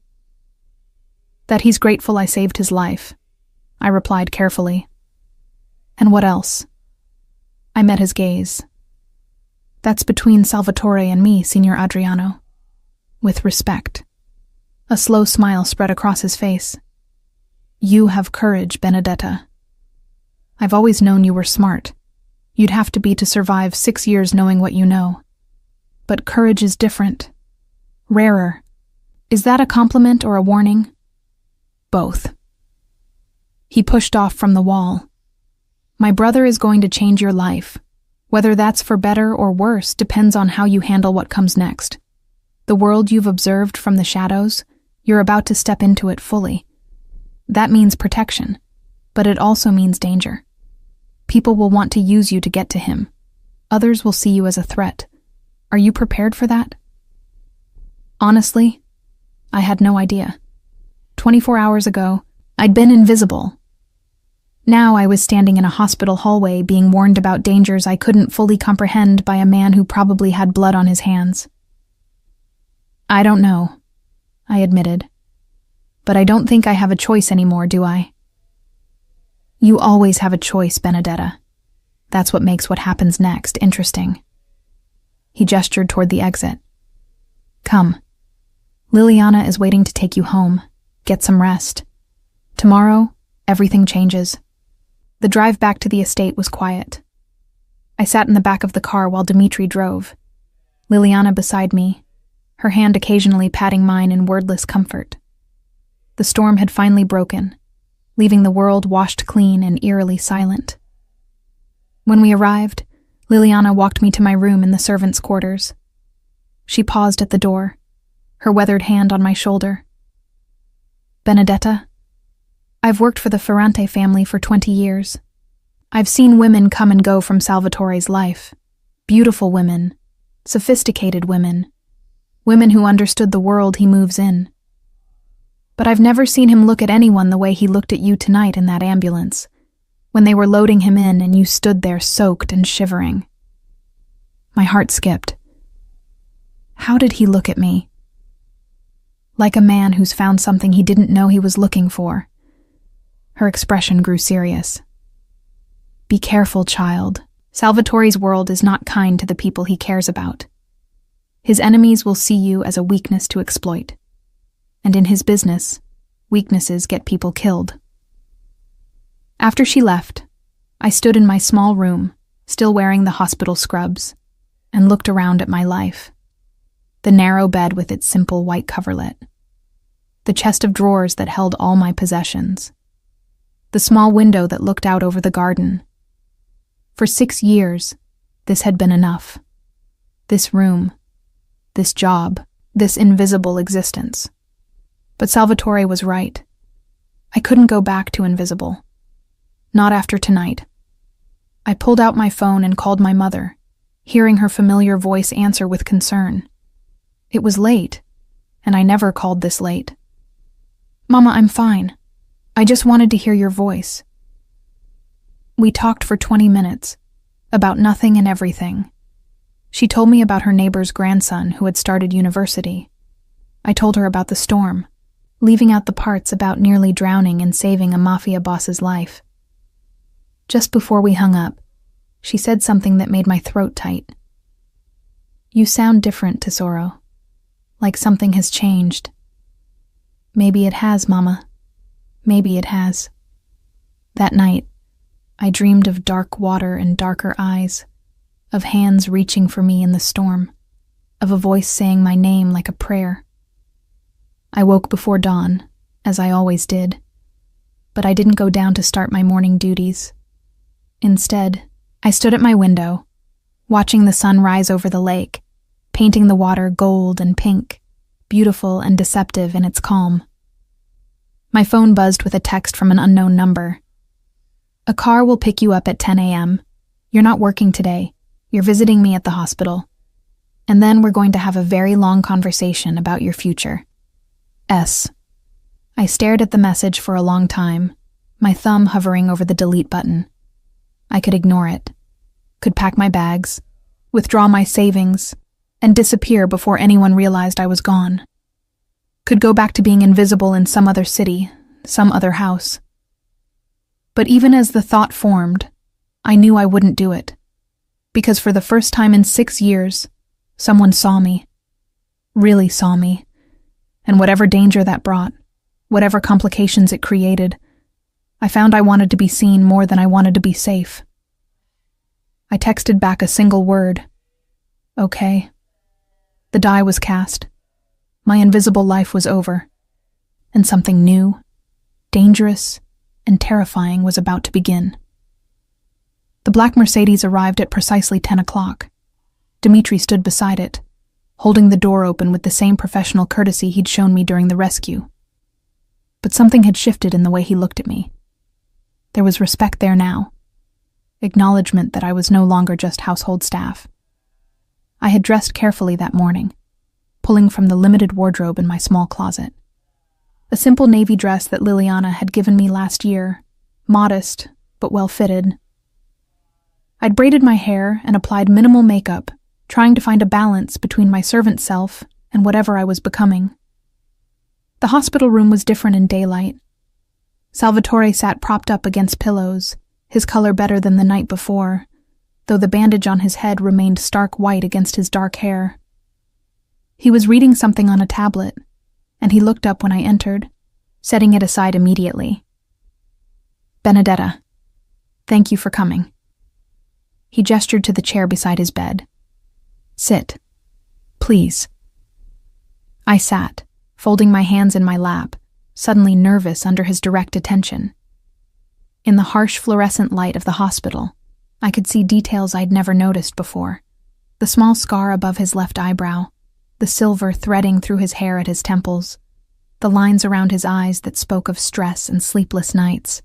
That he's grateful I saved his life, I replied carefully. And what else? I met his gaze. That's between Salvatore and me, Signor Adriano. With respect. A slow smile spread across his face. You have courage, Benedetta. I've always known you were smart. You'd have to be to survive 6 years knowing what you know. But courage is different. Rarer. Is that a compliment or a warning? Both. He pushed off from the wall. My brother is going to change your life. Whether that's for better or worse depends on how you handle what comes next. The world you've observed from the shadows, you're about to step into it fully. That means protection, but it also means danger. People will want to use you to get to him. Others will see you as a threat. Are you prepared for that? Honestly, I had no idea. 24 hours ago, I'd been invisible. Now I was standing in a hospital hallway being warned about dangers I couldn't fully comprehend by a man who probably had blood on his hands. I don't know, I admitted. But I don't think I have a choice anymore, do I? You always have a choice, Benedetta. That's what makes what happens next interesting. He gestured toward the exit. Come. Liliana is waiting to take you home. Get some rest. Tomorrow, everything changes. The drive back to the estate was quiet. I sat in the back of the car while Dimitri drove. Liliana beside me, her hand occasionally patting mine in wordless comfort. The storm had finally broken, leaving the world washed clean and eerily silent. When we arrived, Liliana walked me to my room in the servants' quarters. She paused at the door, her weathered hand on my shoulder. "Benedetta, I've worked for the Ferrante family for 20 years. I've seen women come and go from Salvatore's life. Beautiful women, sophisticated women, women who understood the world he moves in. But I've never seen him look at anyone the way he looked at you tonight in that ambulance, when they were loading him in and you stood there soaked and shivering." My heart skipped. How did he look at me? Like a man who's found something he didn't know he was looking for. Her expression grew serious. "Be careful, child. Salvatore's world is not kind to the people he cares about. His enemies will see you as a weakness to exploit. And in his business, weaknesses get people killed." After she left, I stood in my small room, still wearing the hospital scrubs, and looked around at my life. The narrow bed with its simple white coverlet. The chest of drawers that held all my possessions. The small window that looked out over the garden. For 6 years, this had been enough. This room, this job, this invisible existence. But Salvatore was right. I couldn't go back to invisible. Not after tonight. I pulled out my phone and called my mother, hearing her familiar voice answer with concern. It was late, and I never called this late. "Mama, I'm fine. I just wanted to hear your voice." We talked for 20 minutes, about nothing and everything. She told me about her neighbor's grandson who had started university. I told her about the storm, leaving out the parts about nearly drowning and saving a Mafia boss's life. Just before we hung up, she said something that made my throat tight. "You sound different, Tesoro. Like something has changed." "Maybe it has, Mama. Maybe it has." That night, I dreamed of dark water and darker eyes, of hands reaching for me in the storm, of a voice saying my name like a prayer. I woke before dawn, as I always did, but I didn't go down to start my morning duties. Instead, I stood at my window, watching the sun rise over the lake, painting the water gold and pink, beautiful and deceptive in its calm. My phone buzzed with a text from an unknown number. "A car will pick you up at 10 a.m. You're not working today. You're visiting me at the hospital. And then we're going to have a very long conversation about your future. S." I stared at the message for a long time, my thumb hovering over the delete button. I could ignore it, could pack my bags, withdraw my savings, and disappear before anyone realized I was gone. Could go back to being invisible in some other city, some other house. But even as the thought formed, I knew I wouldn't do it, because for the first time in 6 years, someone saw me, really saw me, and whatever danger that brought, whatever complications it created, I found I wanted to be seen more than I wanted to be safe. I texted back a single word. Okay. The die was cast. My invisible life was over, and something new, dangerous, and terrifying was about to begin. The black Mercedes arrived at precisely 10 o'clock. Dimitri stood beside it, holding the door open with the same professional courtesy he'd shown me during the rescue. But something had shifted in the way he looked at me. There was respect there now, acknowledgement that I was no longer just household staff. I had dressed carefully that morning, pulling from the limited wardrobe in my small closet. A simple navy dress that Liliana had given me last year, modest but well-fitted. I'd braided my hair and applied minimal makeup, trying to find a balance between my servant self and whatever I was becoming. The hospital room was different in daylight. Salvatore sat propped up against pillows, his color better than the night before, though the bandage on his head remained stark white against his dark hair. He was reading something on a tablet, and he looked up when I entered, setting it aside immediately. "Benedetta, thank you for coming." He gestured to the chair beside his bed. "Sit, please." I sat, folding my hands in my lap, suddenly nervous under his direct attention. In the harsh fluorescent light of the hospital, I could see details I'd never noticed before. The small scar above his left eyebrow, the silver threading through his hair at his temples, the lines around his eyes that spoke of stress and sleepless nights.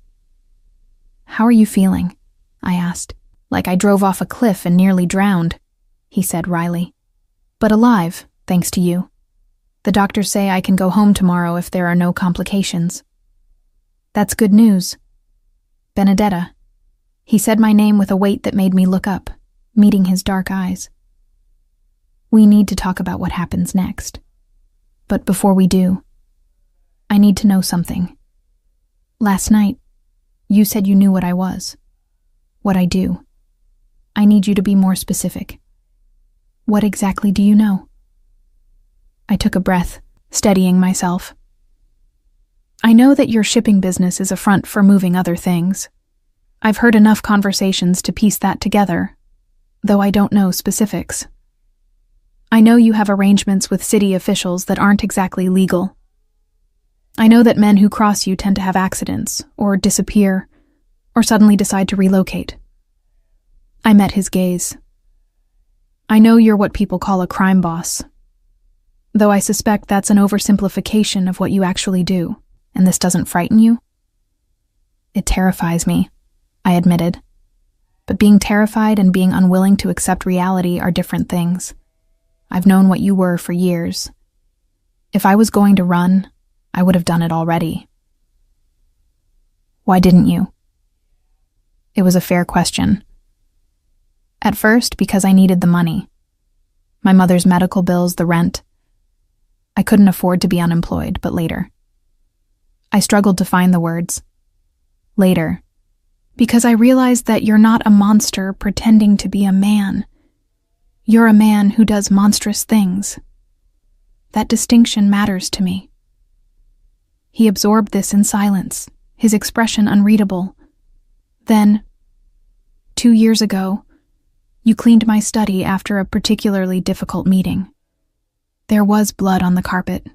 "How are you feeling?" I asked. "Like I drove off a cliff and nearly drowned," he said wryly. "But alive, thanks to you. The doctors say I can go home tomorrow if there are no complications." "That's good news." "Benedetta." He said my name with a weight that made me look up, meeting his dark eyes. "We need to talk about what happens next. But before we do, I need to know something. Last night, you said you knew what I was, what I do. I need you to be more specific. What exactly do you know?" I took a breath, steadying myself. "I know that your shipping business is a front for moving other things. I've heard enough conversations to piece that together, though I don't know specifics. I know you have arrangements with city officials that aren't exactly legal. I know that men who cross you tend to have accidents, or disappear, or suddenly decide to relocate." I met his gaze. "I know you're what people call a crime boss, though I suspect that's an oversimplification of what you actually do, and this doesn't frighten you?" "It terrifies me," I admitted. "But being terrified and being unwilling to accept reality are different things. I've known what you were for years. If I was going to run, I would have done it already." "Why didn't you?" It was a fair question. At first, because I needed the money. My mother's medical bills, the rent. I couldn't afford to be unemployed, but later. I struggled to find the words. Later, because I realized that you're not a monster pretending to be a man. You're a man who does monstrous things. That distinction matters to me. He absorbed this in silence, his expression unreadable. Then, 2 years ago, you cleaned my study after a particularly difficult meeting. There was blood on the carpet.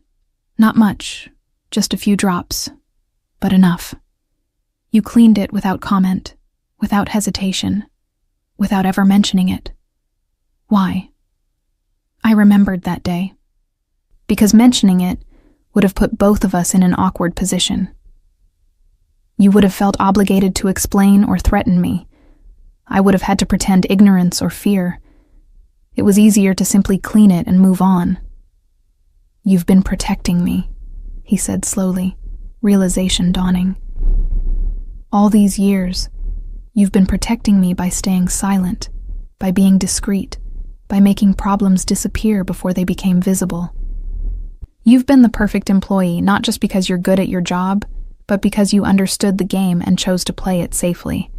Not much, just a few drops, but enough. You cleaned it without comment, without hesitation, without ever mentioning it. Why? I remembered that day. Because mentioning it would have put both of us in an awkward position. You would have felt obligated to explain or threaten me. I would have had to pretend ignorance or fear. It was easier to simply clean it and move on. "You've been protecting me," he said slowly, realization dawning. "All these years, you've been protecting me by staying silent, by being discreet, by making problems disappear before they became visible. You've been the perfect employee, not just because you're good at your job, but because you understood the game and chose to play it safely.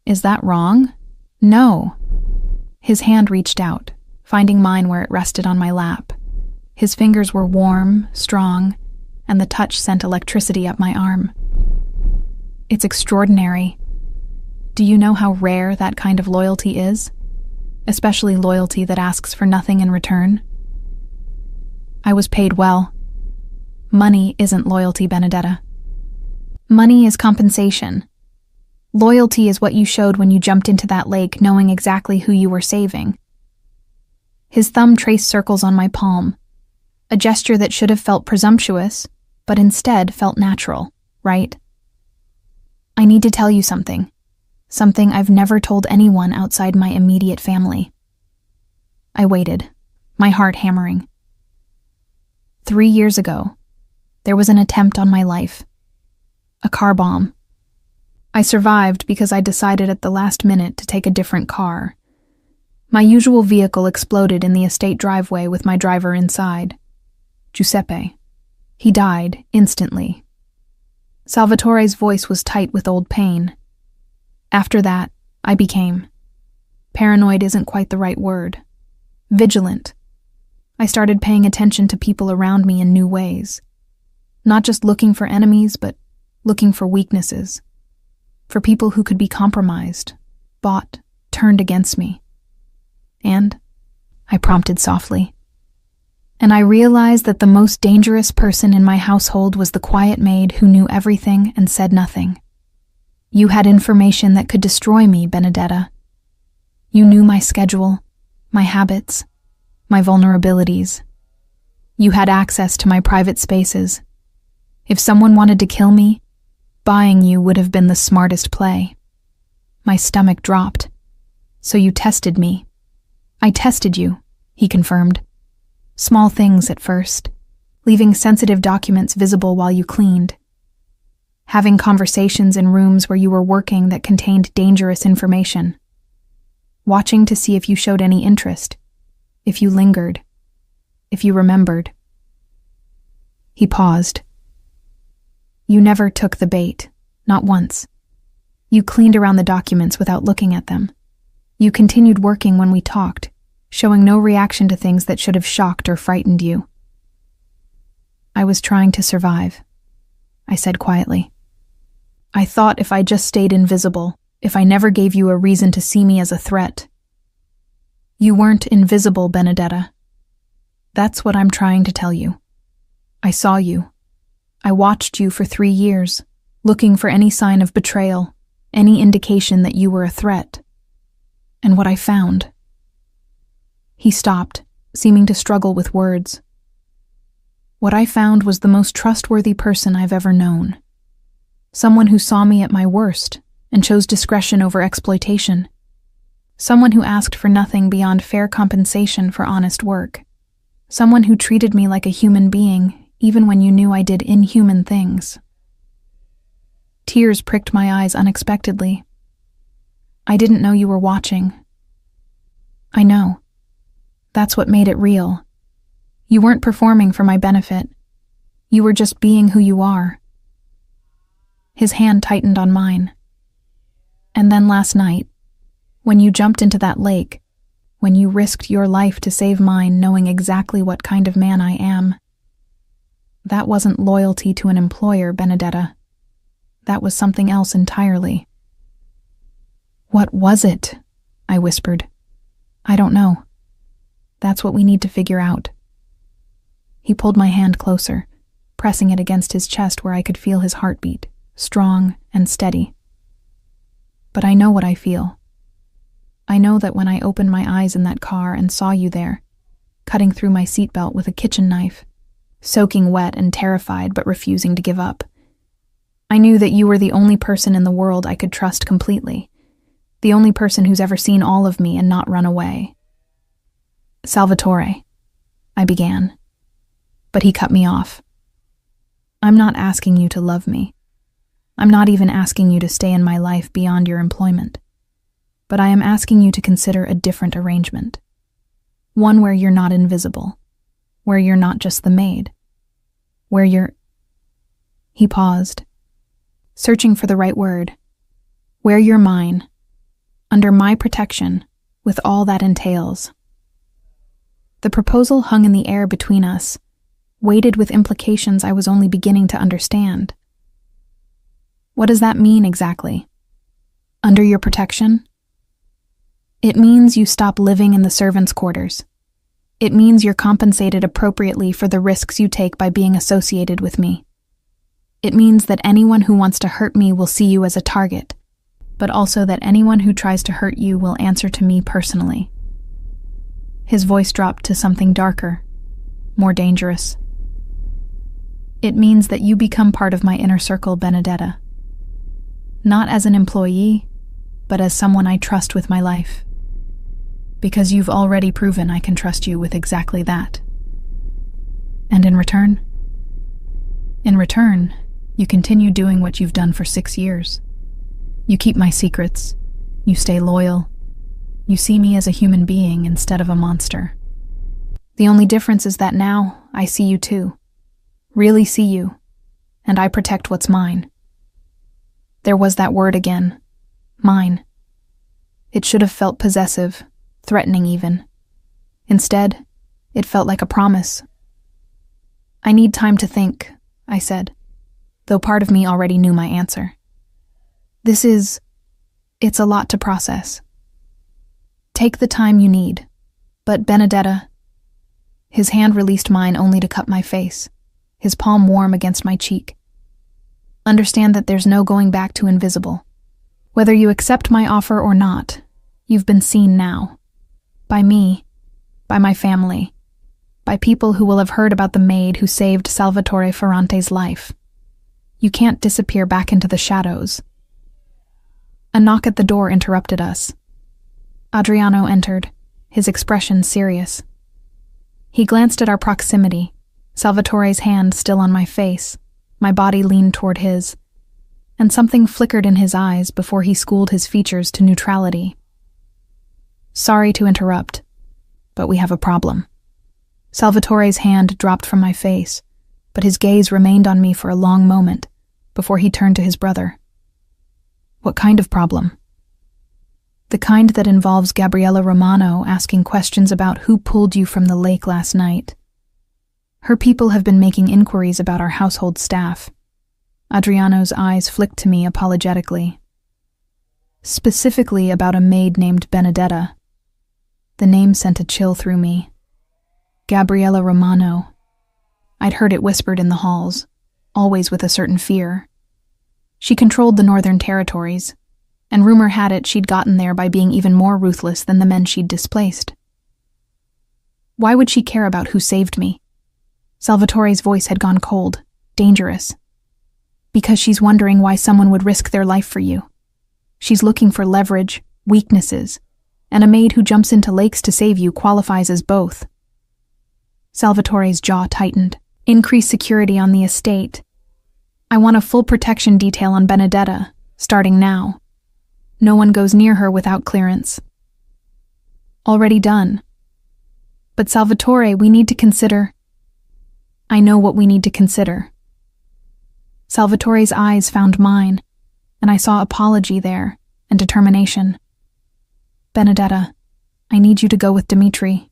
Is that wrong? No." His hand reached out, finding mine where it rested on my lap. His fingers were warm, strong, and the touch sent electricity up my arm. "It's extraordinary. Do you know how rare that kind of loyalty is? Especially loyalty that asks for nothing in return." I was paid well. Money isn't loyalty, Benedetta. Money is compensation. Loyalty is what you showed when you jumped into that lake knowing exactly who you were saving. His thumb traced circles on my palm, a gesture that should have felt presumptuous, but instead felt natural, right? "I need to tell you something. Something I've never told anyone outside my immediate family." I waited, my heart hammering. 3 years ago, there was an attempt on my life. A car bomb. I survived because I decided at the last minute to take a different car. My usual vehicle exploded in the estate driveway with my driver inside. Giuseppe. He died instantly. Salvatore's voice was tight with old pain. After that, I became... paranoid isn't quite the right word. Vigilant. I started paying attention to people around me in new ways. Not just looking for enemies, but looking for weaknesses. For people who could be compromised, bought, turned against me. And, I prompted softly, And I realized that the most dangerous person in my household was the quiet maid who knew everything and said nothing. You had information that could destroy me, Benedetta. You knew my schedule, my habits, my vulnerabilities. You had access to my private spaces. If someone wanted to kill me, buying you would have been the smartest play. My stomach dropped. So you tested me. I tested you, he confirmed. Small things at first, leaving sensitive documents visible while you cleaned. Having conversations in rooms where you were working that contained dangerous information. Watching to see if you showed any interest, if you lingered, if you remembered. He paused. You never took the bait, not once. You cleaned around the documents without looking at them. You continued working when we talked, showing no reaction to things that should have shocked or frightened you. I was trying to survive, I said quietly. I thought if I just stayed invisible, if I never gave you a reason to see me as a threat. You weren't invisible, Benedetta. That's what I'm trying to tell you. I saw you. I watched you for 3 years, looking for any sign of betrayal, any indication that you were a threat. And what I found. He stopped, seeming to struggle with words. What I found was the most trustworthy person I've ever known. Someone who saw me at my worst and chose discretion over exploitation. Someone who asked for nothing beyond fair compensation for honest work. Someone who treated me like a human being, even when you knew I did inhuman things. Tears pricked my eyes unexpectedly. I didn't know you were watching. I know. That's what made it real. You weren't performing for my benefit. You were just being who you are. His hand tightened on mine. And then last night, when you jumped into that lake, when you risked your life to save mine knowing exactly what kind of man I am, that wasn't loyalty to an employer, Benedetta. That was something else entirely. What was it? I whispered. I don't know. That's what we need to figure out. He pulled my hand closer, pressing it against his chest where I could feel his heartbeat, strong and steady. But I know what I feel. I know that when I opened my eyes in that car and saw you there, cutting through my seatbelt with a kitchen knife, soaking wet and terrified but refusing to give up, I knew that you were the only person in the world I could trust completely, the only person who's ever seen all of me and not run away. Salvatore, I began, but he cut me off. I'm not asking you to love me. I'm not even asking you to stay in my life beyond your employment. But I am asking you to consider a different arrangement. One where you're not invisible, where you're not just the maid, where you're... He paused, searching for the right word. Where you're mine, under my protection, with all that entails. The proposal hung in the air between us, weighted with implications I was only beginning to understand. What does that mean exactly? Under your protection? It means you stop living in the servants' quarters. It means you're compensated appropriately for the risks you take by being associated with me. It means that anyone who wants to hurt me will see you as a target, but also that anyone who tries to hurt you will answer to me personally. His voice dropped to something darker, more dangerous. It means that you become part of my inner circle, Benedetta. Not as an employee, but as someone I trust with my life. Because you've already proven I can trust you with exactly that. And in return? In return, you continue doing what you've done for 6 years. You keep my secrets. You stay loyal. You see me as a human being instead of a monster. The only difference is that now I see you too. Really see you. And I protect what's mine. There was that word again. Mine. It should have felt possessive, threatening even. Instead, it felt like a promise. I need time to think, I said, though part of me already knew my answer. It's a lot to process. Take the time you need, but Benedetta, His hand released mine only to cup my face, his palm warm against my cheek. Understand that there's no going back to invisible. Whether you accept my offer or not, you've been seen now. By me, by my family, by people who will have heard about the maid who saved Salvatore Ferrante's life. You can't disappear back into the shadows. A knock at the door interrupted us. Adriano entered, his expression serious. He glanced at our proximity, Salvatore's hand still on my face, my body leaned toward his, and something flickered in his eyes before he schooled his features to neutrality. Sorry to interrupt, but we have a problem. Salvatore's hand dropped from my face, but his gaze remained on me for a long moment before he turned to his brother. What kind of problem? The kind that involves Gabriella Romano asking questions about who pulled you from the lake last night. Her people have been making inquiries about our household staff. Adriano's eyes flicked to me apologetically. Specifically about a maid named Benedetta. The name sent a chill through me. Gabriella Romano. I'd heard it whispered in the halls, always with a certain fear. She controlled the Northern Territories, and rumor had it she'd gotten there by being even more ruthless than the men she'd displaced. Why would she care about who saved me? Salvatore's voice had gone cold, dangerous. Because she's wondering why someone would risk their life for you. She's looking for leverage, weaknesses, and a maid who jumps into lakes to save you qualifies as both. Salvatore's jaw tightened. Increase security on the estate. I want a full protection detail on Benedetta, starting now. No one goes near her without clearance. Already done. But Salvatore, we need to consider. I know what we need to consider. Salvatore's eyes found mine, and I saw apology there and determination. Benedetta, I need you to go with Dimitri.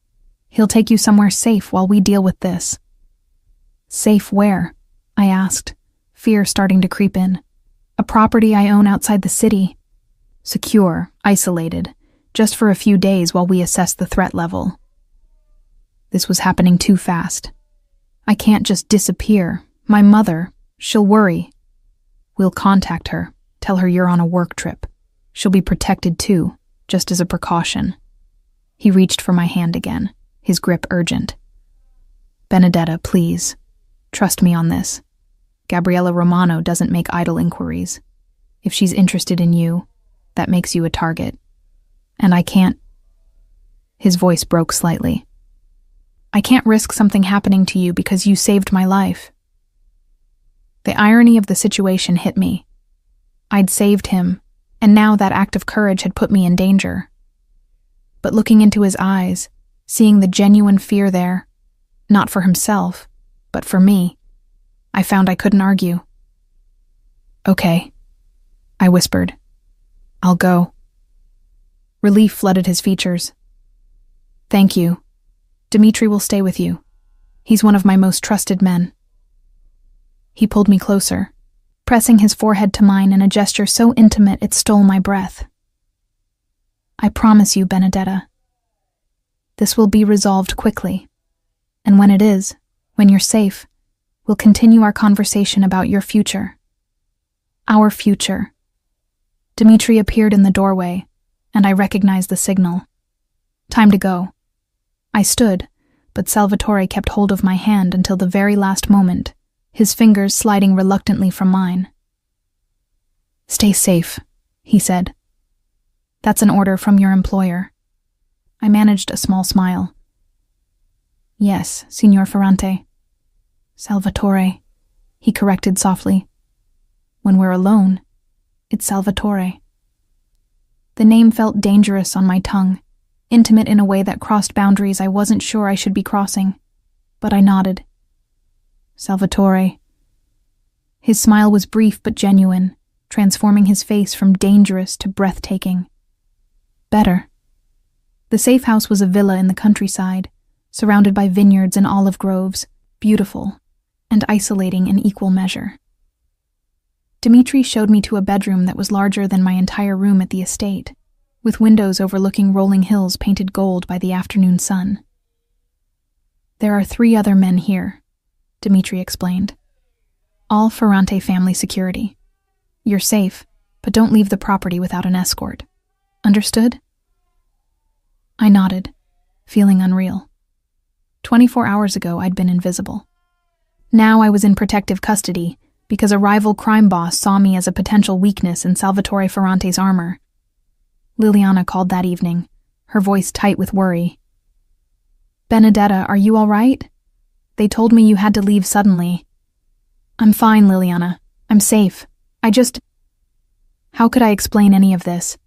He'll take you somewhere safe while we deal with this. Safe where? I asked, fear starting to creep in. A property I own outside the city. Secure, isolated, just for a few days while we assess the threat level. This was happening too fast. I can't just disappear. My mother, she'll worry. We'll contact her, tell her you're on a work trip. She'll be protected too, just as a precaution. He reached for my hand again, his grip urgent. Benedetta, please. Trust me on this. Gabriella Romano doesn't make idle inquiries. If she's interested in you, that makes you a target. And I can't... His voice broke slightly. I can't risk something happening to you because you saved my life. The irony of the situation hit me. I'd saved him, and now that act of courage had put me in danger. But looking into his eyes, seeing the genuine fear there, not for himself, but for me, I found I couldn't argue. Okay, I whispered. I'll go. Relief flooded his features. Thank you. Dimitri will stay with you. He's one of my most trusted men. He pulled me closer, pressing his forehead to mine in a gesture so intimate it stole my breath. I promise you, Benedetta. This will be resolved quickly. And when it is, when you're safe, we'll continue our conversation about your future. Our future. Dimitri appeared in the doorway, and I recognized the signal. Time to go. I stood, but Salvatore kept hold of my hand until the very last moment, his fingers sliding reluctantly from mine. Stay safe, he said. That's an order from your employer. I managed a small smile. Yes, Signor Ferrante. Salvatore, he corrected softly. When we're alone, it's Salvatore. The name felt dangerous on my tongue, intimate in a way that crossed boundaries I wasn't sure I should be crossing, but I nodded. Salvatore. His smile was brief but genuine, transforming his face from dangerous to breathtaking. Better. The safe house was a villa in the countryside, surrounded by vineyards and olive groves, beautiful, and isolating in equal measure. Dimitri showed me to a bedroom that was larger than my entire room at the estate, with windows overlooking rolling hills painted gold by the afternoon sun. There are 3 other men here, Dimitri explained. All Ferrante family security. You're safe, but don't leave the property without an escort. Understood? I nodded, feeling unreal. 24 hours ago, I'd been invisible. Now I was in protective custody because a rival crime boss saw me as a potential weakness in Salvatore Ferrante's armor. Liliana called that evening, her voice tight with worry. Benedetta, are you all right? They told me you had to leave suddenly. I'm fine, Liliana. I'm safe. How could I explain any of this?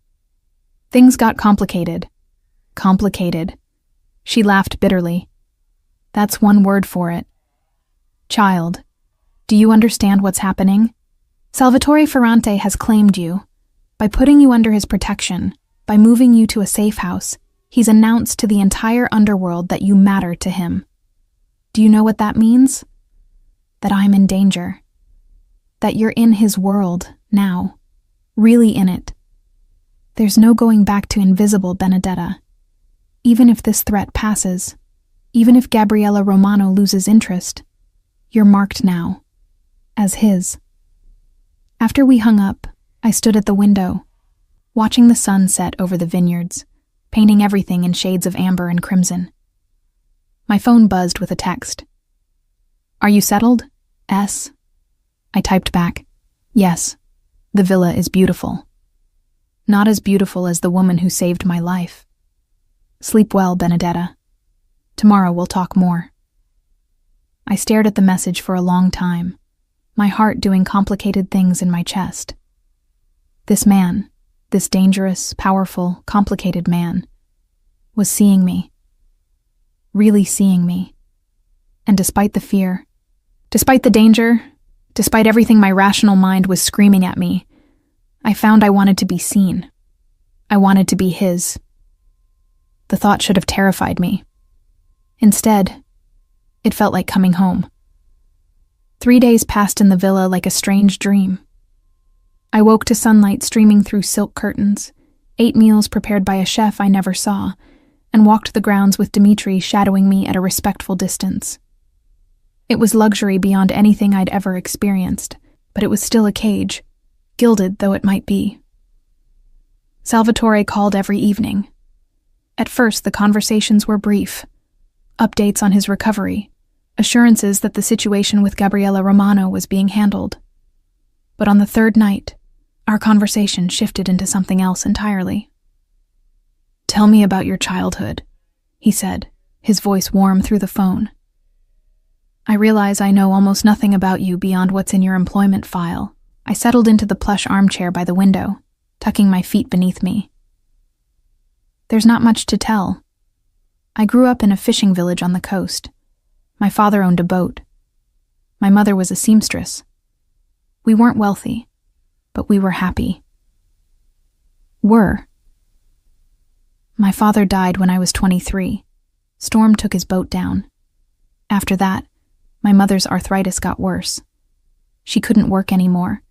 Things got complicated. Complicated. She laughed bitterly. That's one word for it. Child, do you understand what's happening? Salvatore Ferrante has claimed you. By putting you under his protection, by moving you to a safe house, he's announced to the entire underworld that you matter to him. Do you know what that means? That I'm in danger. That you're in his world now. Really in it. There's no going back to invisible, Benedetta. Even if this threat passes, even if Gabriella Romano loses interest, you're marked now. As his. After we hung up, I stood at the window, watching the sun set over the vineyards, painting everything in shades of amber and crimson. My phone buzzed with a text. Are you settled? S. I typed back, yes, the villa is beautiful. Not as beautiful as the woman who saved my life. Sleep well, Benedetta. Tomorrow we'll talk more. I stared at the message for a long time, my heart doing complicated things in my chest. This man, this dangerous, powerful, complicated man, was seeing me. Really seeing me. And despite the fear, despite the danger, despite everything my rational mind was screaming at me, I found I wanted to be seen. I wanted to be his. The thought should have terrified me. Instead, it felt like coming home. 3 days passed in the villa like a strange dream. I woke to sunlight streaming through silk curtains, ate meals prepared by a chef I never saw, and walked the grounds with Dimitri shadowing me at a respectful distance. It was luxury beyond anything I'd ever experienced, but it was still a cage, gilded though it might be. Salvatore called every evening. At first, the conversations were brief. Updates on his recovery, assurances that the situation with Gabriella Romano was being handled. But on the 3rd night, our conversation shifted into something else entirely. Tell me about your childhood, he said, his voice warm through the phone. I realize I know almost nothing about you beyond what's in your employment file. I settled into the plush armchair by the window, tucking my feet beneath me. There's not much to tell. I grew up in a fishing village on the coast. My father owned a boat. My mother was a seamstress. We weren't wealthy, but we were happy. My father died when I was 23. Storm took his boat down. After that, my mother's arthritis got worse. She couldn't work anymore,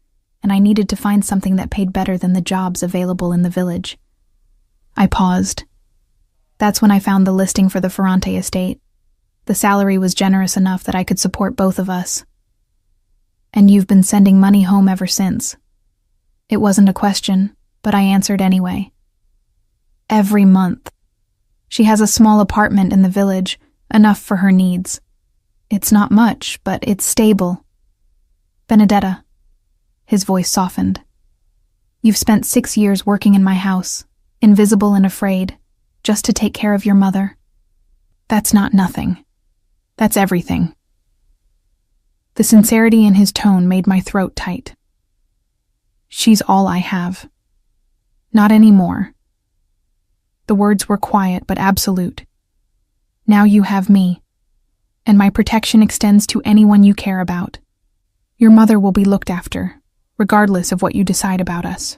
and I needed to find something that paid better than the jobs available in the village. I paused. That's when I found the listing for the Ferrante estate. The salary was generous enough that I could support both of us. And you've been sending money home ever since. It wasn't a question, but I answered anyway. Every month. She has a small apartment in the village, enough for her needs. It's not much, but it's stable. Benedetta. His voice softened. You've spent 6 years working in my house, invisible and afraid, just to take care of your mother. That's not nothing. That's everything. The sincerity in his tone made my throat tight. She's all I have. Not anymore. The words were quiet but absolute. Now you have me, and my protection extends to anyone you care about. Your mother will be looked after, regardless of what you decide about us.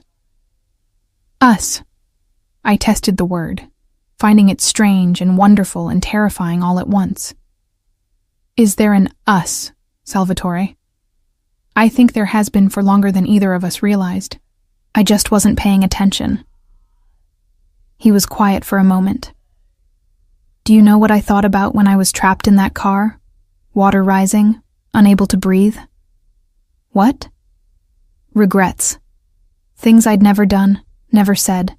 Us. I tested the word, finding it strange and wonderful and terrifying all at once. Is there an us, Salvatore? I think there has been for longer than either of us realized. I just wasn't paying attention. He was quiet for a moment. Do you know what I thought about when I was trapped in that car? Water rising, unable to breathe? What? Regrets. Things I'd never done, never said.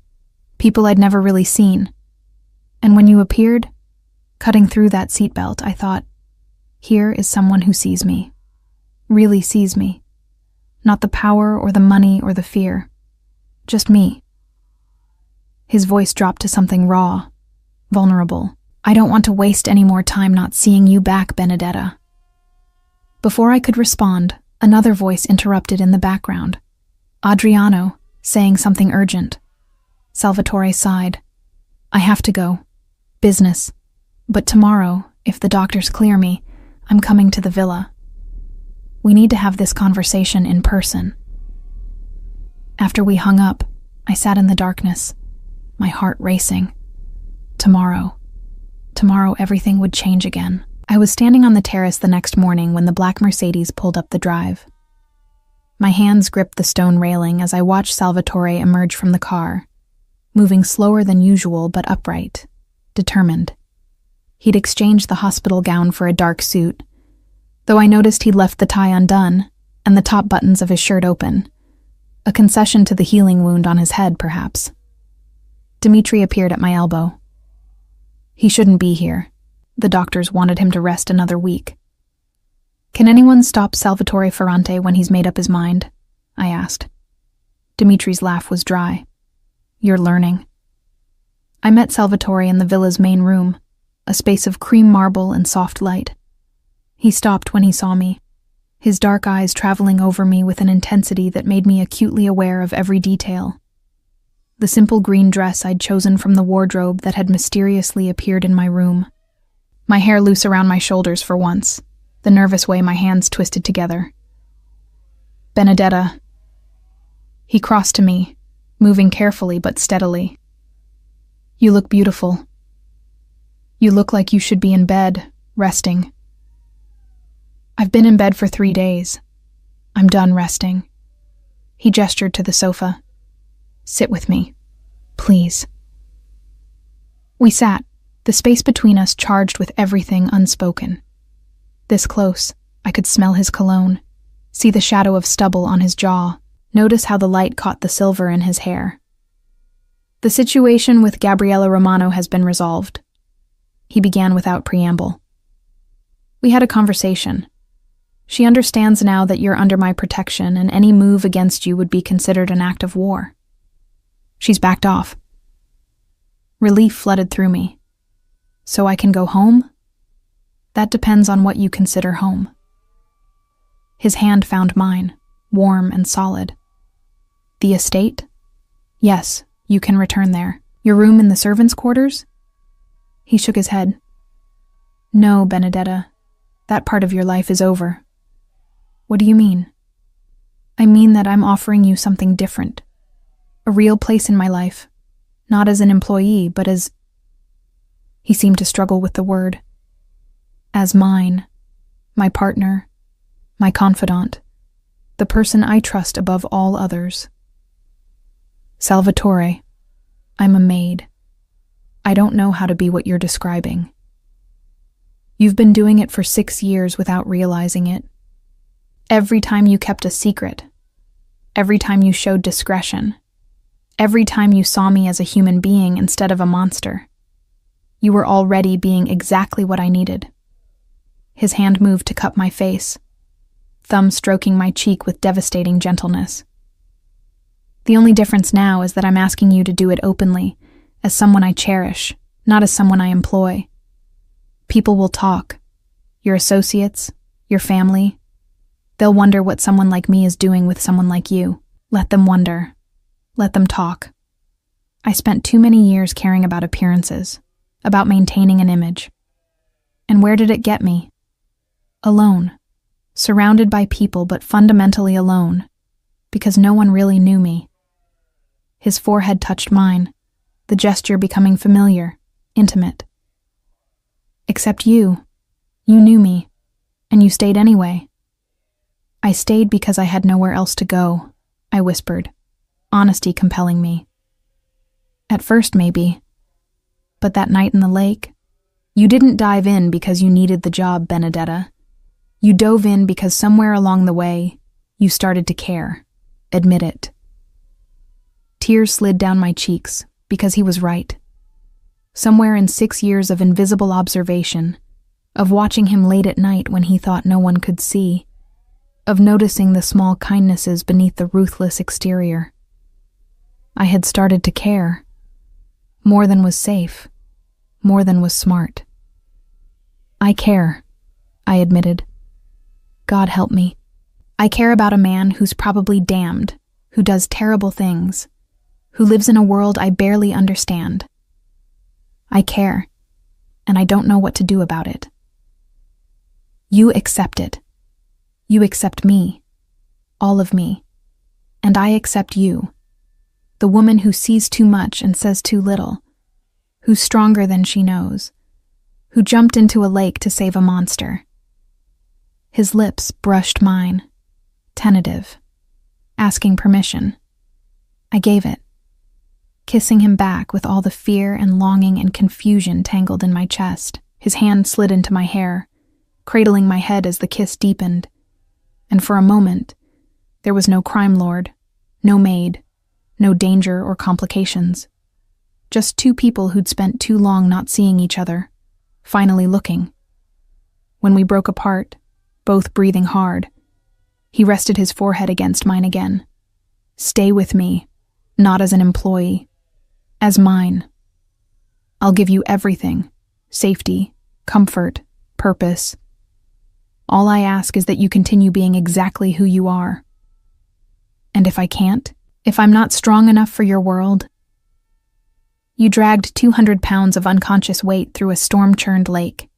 People I'd never really seen. And when you appeared, cutting through that seatbelt, I thought, here is someone who sees me. Really sees me. Not the power or the money or the fear. Just me. His voice dropped to something raw, vulnerable. I don't want to waste any more time not seeing you back, Benedetta. Before I could respond, another voice interrupted in the background. Adriano, saying something urgent. Salvatore sighed. I have to go. Business. But tomorrow, if the doctors clear me, I'm coming to the villa. We need to have this conversation in person. After we hung up, I sat in the darkness, my heart racing. Tomorrow everything would change again. I was standing on the terrace the next morning when the black Mercedes pulled up the drive. My hands gripped the stone railing as I watched Salvatore emerge from the car, moving slower than usual but upright, determined. He'd exchanged the hospital gown for a dark suit, though I noticed he'd left the tie undone and the top buttons of his shirt open, a concession to the healing wound on his head, perhaps. Dimitri appeared at my elbow. He shouldn't be here. The doctors wanted him to rest another week. Can anyone stop Salvatore Ferrante when he's made up his mind? I asked. Dimitri's laugh was dry. You're learning. I met Salvatore in the villa's main room, a space of cream marble and soft light. He stopped when he saw me, his dark eyes traveling over me with an intensity that made me acutely aware of every detail. The simple green dress I'd chosen from the wardrobe that had mysteriously appeared in my room. My hair loose around my shoulders for once, the nervous way my hands twisted together. Benedetta. He crossed to me, moving carefully but steadily. You look beautiful. You look like you should be in bed, resting. I've been in bed for 3 days. I'm done resting. He gestured to the sofa. Sit with me, please. We sat, the space between us charged with everything unspoken. This close, I could smell his cologne, see the shadow of stubble on his jaw, notice how the light caught the silver in his hair. The situation with Gabriella Romano has been resolved. He began without preamble. We had a conversation. She understands now that you're under my protection and any move against you would be considered an act of war. She's backed off. Relief flooded through me. So I can go home? That depends on what you consider home. His hand found mine, warm and solid. The estate? Yes, you can return there. Your room in the servants' quarters? He shook his head. No, Benedetta. That part of your life is over. What do you mean? I mean that I'm offering you something different. A real place in my life. Not as an employee, but as... He seemed to struggle with the word. As mine. My partner. My confidant. The person I trust above all others. Salvatore, I'm a maid. I don't know how to be what you're describing. You've been doing it for 6 years without realizing it. Every time you kept a secret. Every time you showed discretion. Every time you saw me as a human being instead of a monster. You were already being exactly what I needed. His hand moved to cup my face, thumb stroking my cheek with devastating gentleness. The only difference now is that I'm asking you to do it openly, as someone I cherish, not as someone I employ. People will talk. Your associates, your family. They'll wonder what someone like me is doing with someone like you. Let them wonder. Let them talk. I spent too many years caring about appearances, about maintaining an image. And where did it get me? Alone. Surrounded by people, but fundamentally alone, because no one really knew me. His forehead touched mine, the gesture becoming familiar, intimate. Except you. You knew me, and you stayed anyway. I stayed because I had nowhere else to go, I whispered, honesty compelling me. At first, maybe. But that night in the lake, You didn't dive in because you needed the job, Benedetta. You dove in because somewhere along the way, you started to care. Admit it. Tears slid down my cheeks because he was right. Somewhere in 6 years of invisible observation, of watching him late at night when he thought no one could see, of noticing the small kindnesses beneath the ruthless exterior, I had started to care. More than was safe. More than was smart. I care, I admitted. God help me. I care about a man who's probably damned, who does terrible things, who lives in a world I barely understand. I care, and I don't know what to do about it. You accept it. You accept me, all of me, and I accept you, the woman who sees too much and says too little, who's stronger than she knows, who jumped into a lake to save a monster. His lips brushed mine, tentative, asking permission. I gave it, kissing him back with all the fear and longing and confusion tangled in my chest. His hand slid into my hair, cradling my head as the kiss deepened, and for a moment, there was no crime lord, no maid, no danger or complications. Just two people who'd spent too long not seeing each other, finally looking. When we broke apart, both breathing hard, he rested his forehead against mine again. Stay with me, not as an employee, as mine. I'll give you everything, safety, comfort, purpose. All I ask is that you continue being exactly who you are. And if I can't, if I'm not strong enough for your world, you dragged 200 pounds of unconscious weight through a storm-churned lake.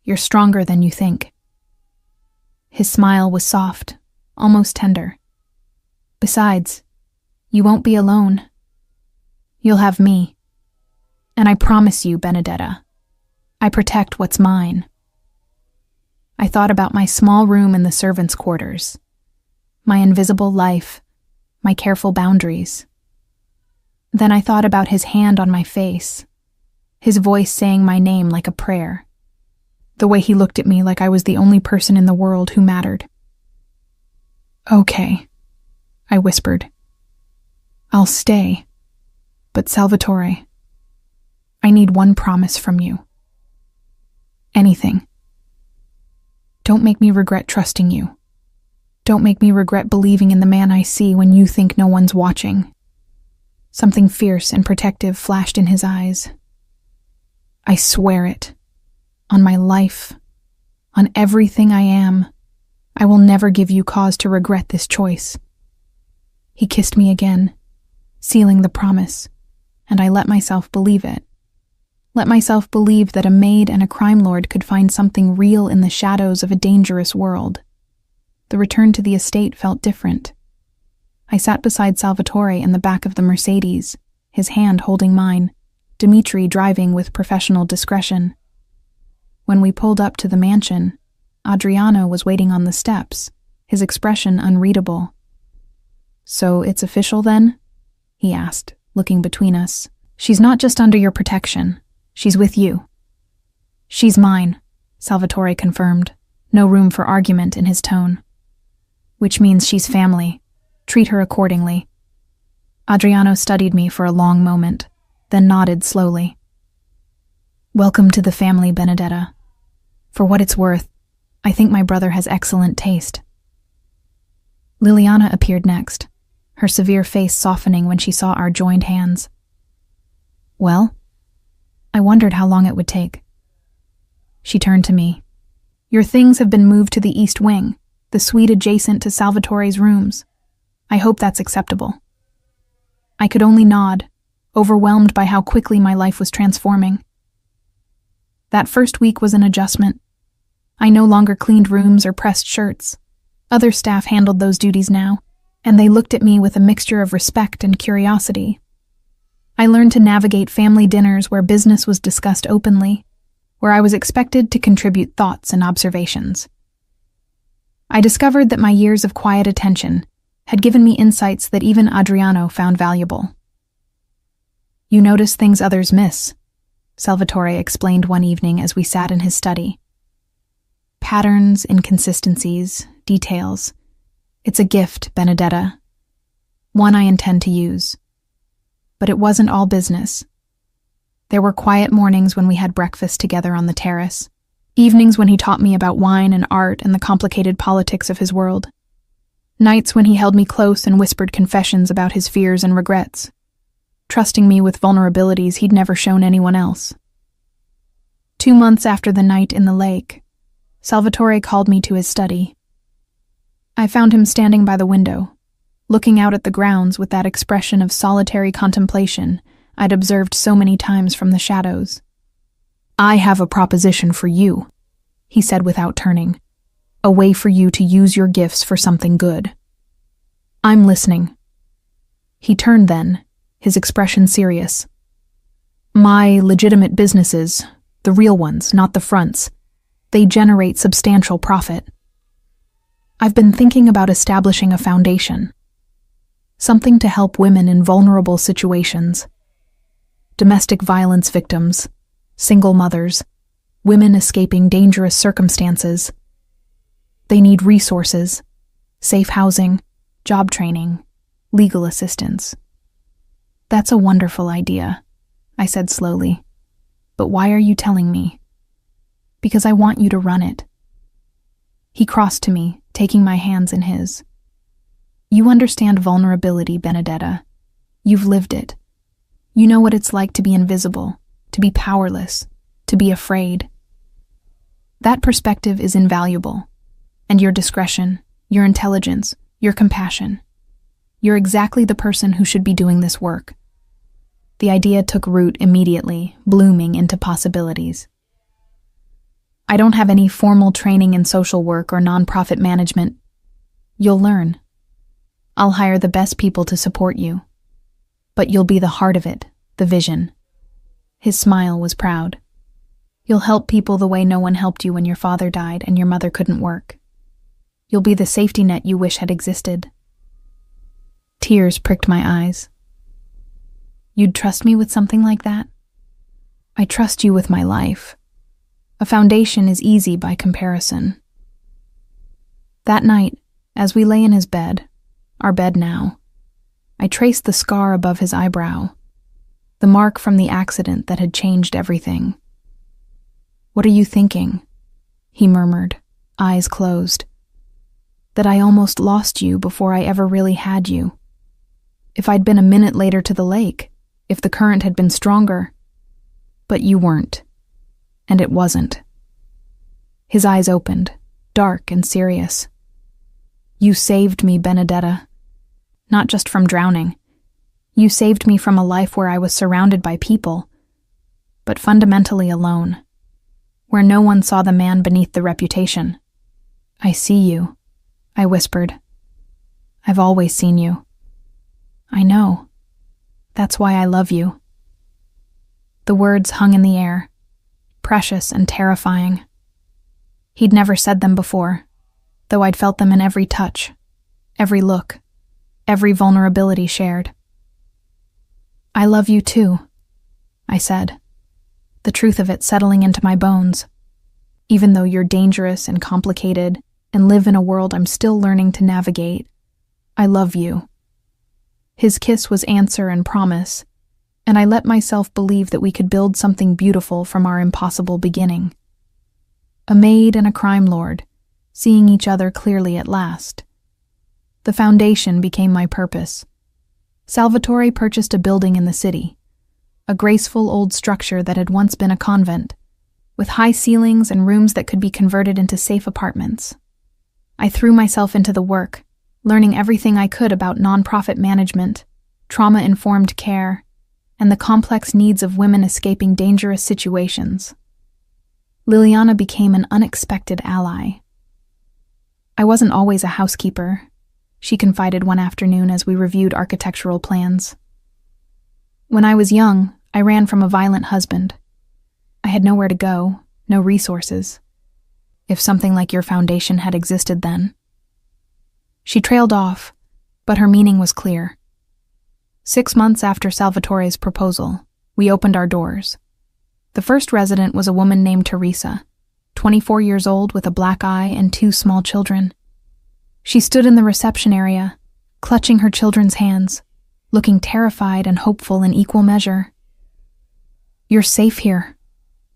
You're stronger than you think. His smile was soft, almost tender. Besides, you won't be alone. You'll have me. And I promise you, Benedetta, I protect what's mine. I thought about my small room in the servants' quarters, my invisible life, my careful boundaries. Then I thought about his hand on my face, his voice saying my name like a prayer, the way he looked at me like I was the only person in the world who mattered. Okay, I whispered. I'll stay. But Salvatore, I need one promise from you. Anything. Don't make me regret trusting you. Don't make me regret believing in the man I see when you think no one's watching. Something fierce and protective flashed in his eyes. I swear it. On my life. On everything I am. I will never give you cause to regret this choice. He kissed me again, sealing the promise, and I let myself believe it. Let myself believe that a maid and a crime lord could find something real in the shadows of a dangerous world. The return to the estate felt different. I sat beside Salvatore in the back of the Mercedes, his hand holding mine, Dimitri driving with professional discretion. When we pulled up to the mansion, Adriano was waiting on the steps, his expression unreadable. So it's official then? He asked, looking between us. She's not just under your protection. She's with you. She's mine, Salvatore confirmed, no room for argument in his tone. Which means she's family. Treat her accordingly. Adriano studied me for a long moment, then nodded slowly. Welcome to the family, Benedetta. For what it's worth, I think my brother has excellent taste. Liliana appeared next, her severe face softening when she saw our joined hands. Well? I wondered how long it would take. She turned to me. Your things have been moved to the east wing, the suite adjacent to Salvatore's rooms. I hope that's acceptable. I could only nod, overwhelmed by how quickly my life was transforming. That first week was an adjustment. I no longer cleaned rooms or pressed shirts. Other staff handled those duties now, and they looked at me with a mixture of respect and curiosity. I learned to navigate family dinners where business was discussed openly, where I was expected to contribute thoughts and observations. I discovered that my years of quiet attention had given me insights that even Adriano found valuable. You notice things others miss. Salvatore explained one evening as we sat in his study. Patterns, inconsistencies, details. It's a gift, Benedetta. One I intend to use. But it wasn't all business. There were quiet mornings when we had breakfast together on the terrace, evenings when he taught me about wine and art and the complicated politics of his world, nights when he held me close and whispered confessions about his fears and regrets, trusting me with vulnerabilities he'd never shown anyone else. 2 months after the night in the lake, Salvatore called me to his study. I found him standing by the window, looking out at the grounds with that expression of solitary contemplation I'd observed so many times from the shadows. "I have a proposition for you," he said without turning. "A way for you to use your gifts for something good." "I'm listening." He turned then, his expression serious. "My legitimate businesses, the real ones, not the fronts, they generate substantial profit. I've been thinking about establishing a foundation, something to help women in vulnerable situations. Domestic violence victims, single mothers, women escaping dangerous circumstances. They need resources, safe housing, job training, legal assistance." "That's a wonderful idea," I said slowly. "But why are you telling me?" "Because I want you to run it." He crossed to me, taking my hands in his. "You understand vulnerability, Benedetta. You've lived it. You know what it's like to be invisible, to be powerless, to be afraid. That perspective is invaluable. And your discretion, your intelligence, your compassion. You're exactly the person who should be doing this work." The idea took root immediately, blooming into possibilities. "I don't have any formal training in social work or nonprofit management. You'll learn. I'll hire the best people to support you. But you'll be the heart of it, the vision." His smile was proud. "You'll help people the way no one helped you when your father died and your mother couldn't work. You'll be the safety net you wish had existed." Tears pricked my eyes. "You'd trust me with something like that?" "I trust you with my life. A foundation is easy by comparison." That night, as we lay in his bed, our bed now, I traced the scar above his eyebrow, the mark from the accident that had changed everything. "What are you thinking?" he murmured, eyes closed. "That I almost lost you before I ever really had you. If I'd been a minute later to the lake, if the current had been stronger. But you weren't. And it wasn't." His eyes opened, dark and serious. "You saved me, Benedetta. Not just from drowning. You saved me from a life where I was surrounded by people, but fundamentally alone, where no one saw the man beneath the reputation." "I see you," I whispered. "I've always seen you." "I know. That's why I love you." The words hung in the air, precious and terrifying. He'd never said them before, though I'd felt them in every touch, every look, every vulnerability shared. "I love you too," I said, the truth of it settling into my bones. "Even though you're dangerous and complicated and live in a world I'm still learning to navigate, I love you." His kiss was answer and promise, and I let myself believe that we could build something beautiful from our impossible beginning. A maid and a crime lord, seeing each other clearly at last. The foundation became my purpose. Salvatore purchased a building in the city, a graceful old structure that had once been a convent, with high ceilings and rooms that could be converted into safe apartments. I threw myself into the work, learning everything I could about nonprofit management, trauma-informed care, and the complex needs of women escaping dangerous situations. Liliana became an unexpected ally. "I wasn't always a housekeeper," she confided one afternoon as we reviewed architectural plans. "When I was young, I ran from a violent husband. I had nowhere to go, no resources. If something like your foundation had existed then." She trailed off, but her meaning was clear. 6 months after Salvatore's proposal, we opened our doors. The first resident was a woman named Teresa, 24 years old with a black eye and 2 small children. She stood in the reception area, clutching her children's hands, looking terrified and hopeful in equal measure. "You're safe here,"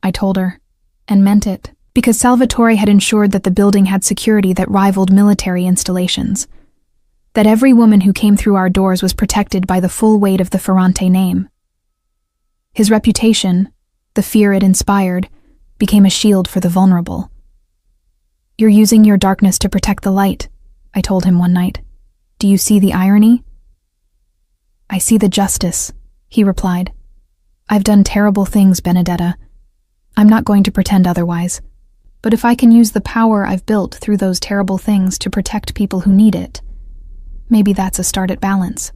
I told her, and meant it, because Salvatore had ensured that the building had security that rivaled military installations, that every woman who came through our doors was protected by the full weight of the Ferrante name. His reputation, the fear it inspired, became a shield for the vulnerable. "You're using your darkness to protect the light," I told him one night. "Do you see the irony?" "I see the justice," he replied. "I've done terrible things, Benedetta. I'm not going to pretend otherwise. But if I can use the power I've built through those terrible things to protect people who need it, maybe that's a start at balance."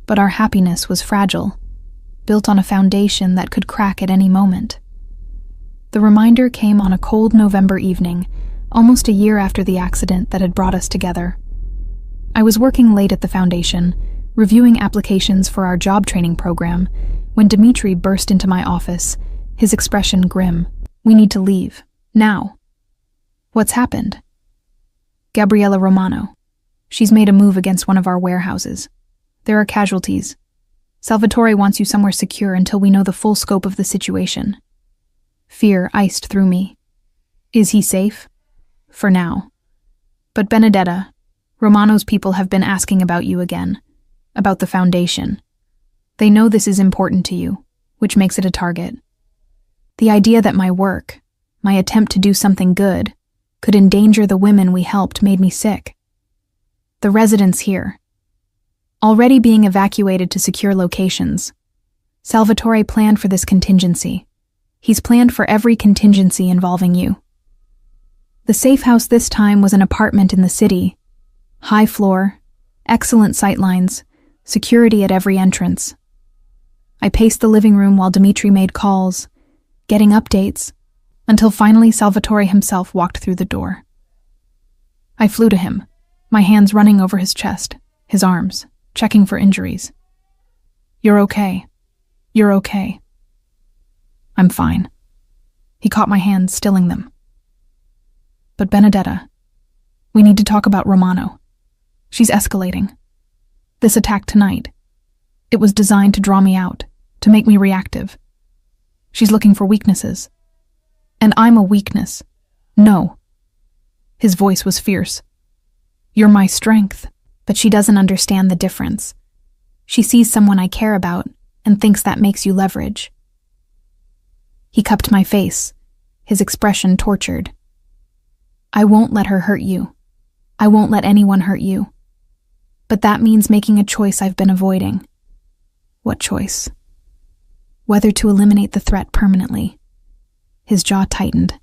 But our happiness was fragile, built on a foundation that could crack at any moment. The reminder came on a cold November evening, almost a year after the accident that had brought us together. I was working late at the foundation, reviewing applications for our job training program, when Dimitri burst into my office, his expression grim. "We need to leave. Now." "What's happened?" "Gabriella Romano. She's made a move against one of our warehouses. There are casualties. Salvatore wants you somewhere secure until we know the full scope of the situation." Fear iced through me. "Is he safe?" "For now. But Benedetta, Romano's people have been asking about you again, about the foundation. They know this is important to you, which makes it a target. The idea that my work, my attempt to do something good, could endanger the women we helped made me sick. The residents here, already being evacuated to secure locations. Salvatore planned for this contingency. He's planned for every contingency involving you. The safe house this time was an apartment in the city. High floor, excellent sightlines, security at every entrance. I paced the living room while Dimitri made calls, getting updates, until finally Salvatore himself walked through the door. I flew to him, my hands running over his chest, his arms, checking for injuries. "You're okay. You're okay." "I'm fine." He caught my hands, stilling them. "But Benedetta, we need to talk about Romano. She's escalating. This attack tonight, it was designed to draw me out, to make me reactive. She's looking for weaknesses. And I'm a weakness. No." His voice was fierce. "You're my strength." But she doesn't understand the difference. She sees someone I care about and thinks that makes you leverage. He cupped my face, his expression tortured. "I won't let her hurt you. I won't let anyone hurt you. But that means making a choice I've been avoiding." "What choice?" "Whether to eliminate the threat permanently." His jaw tightened.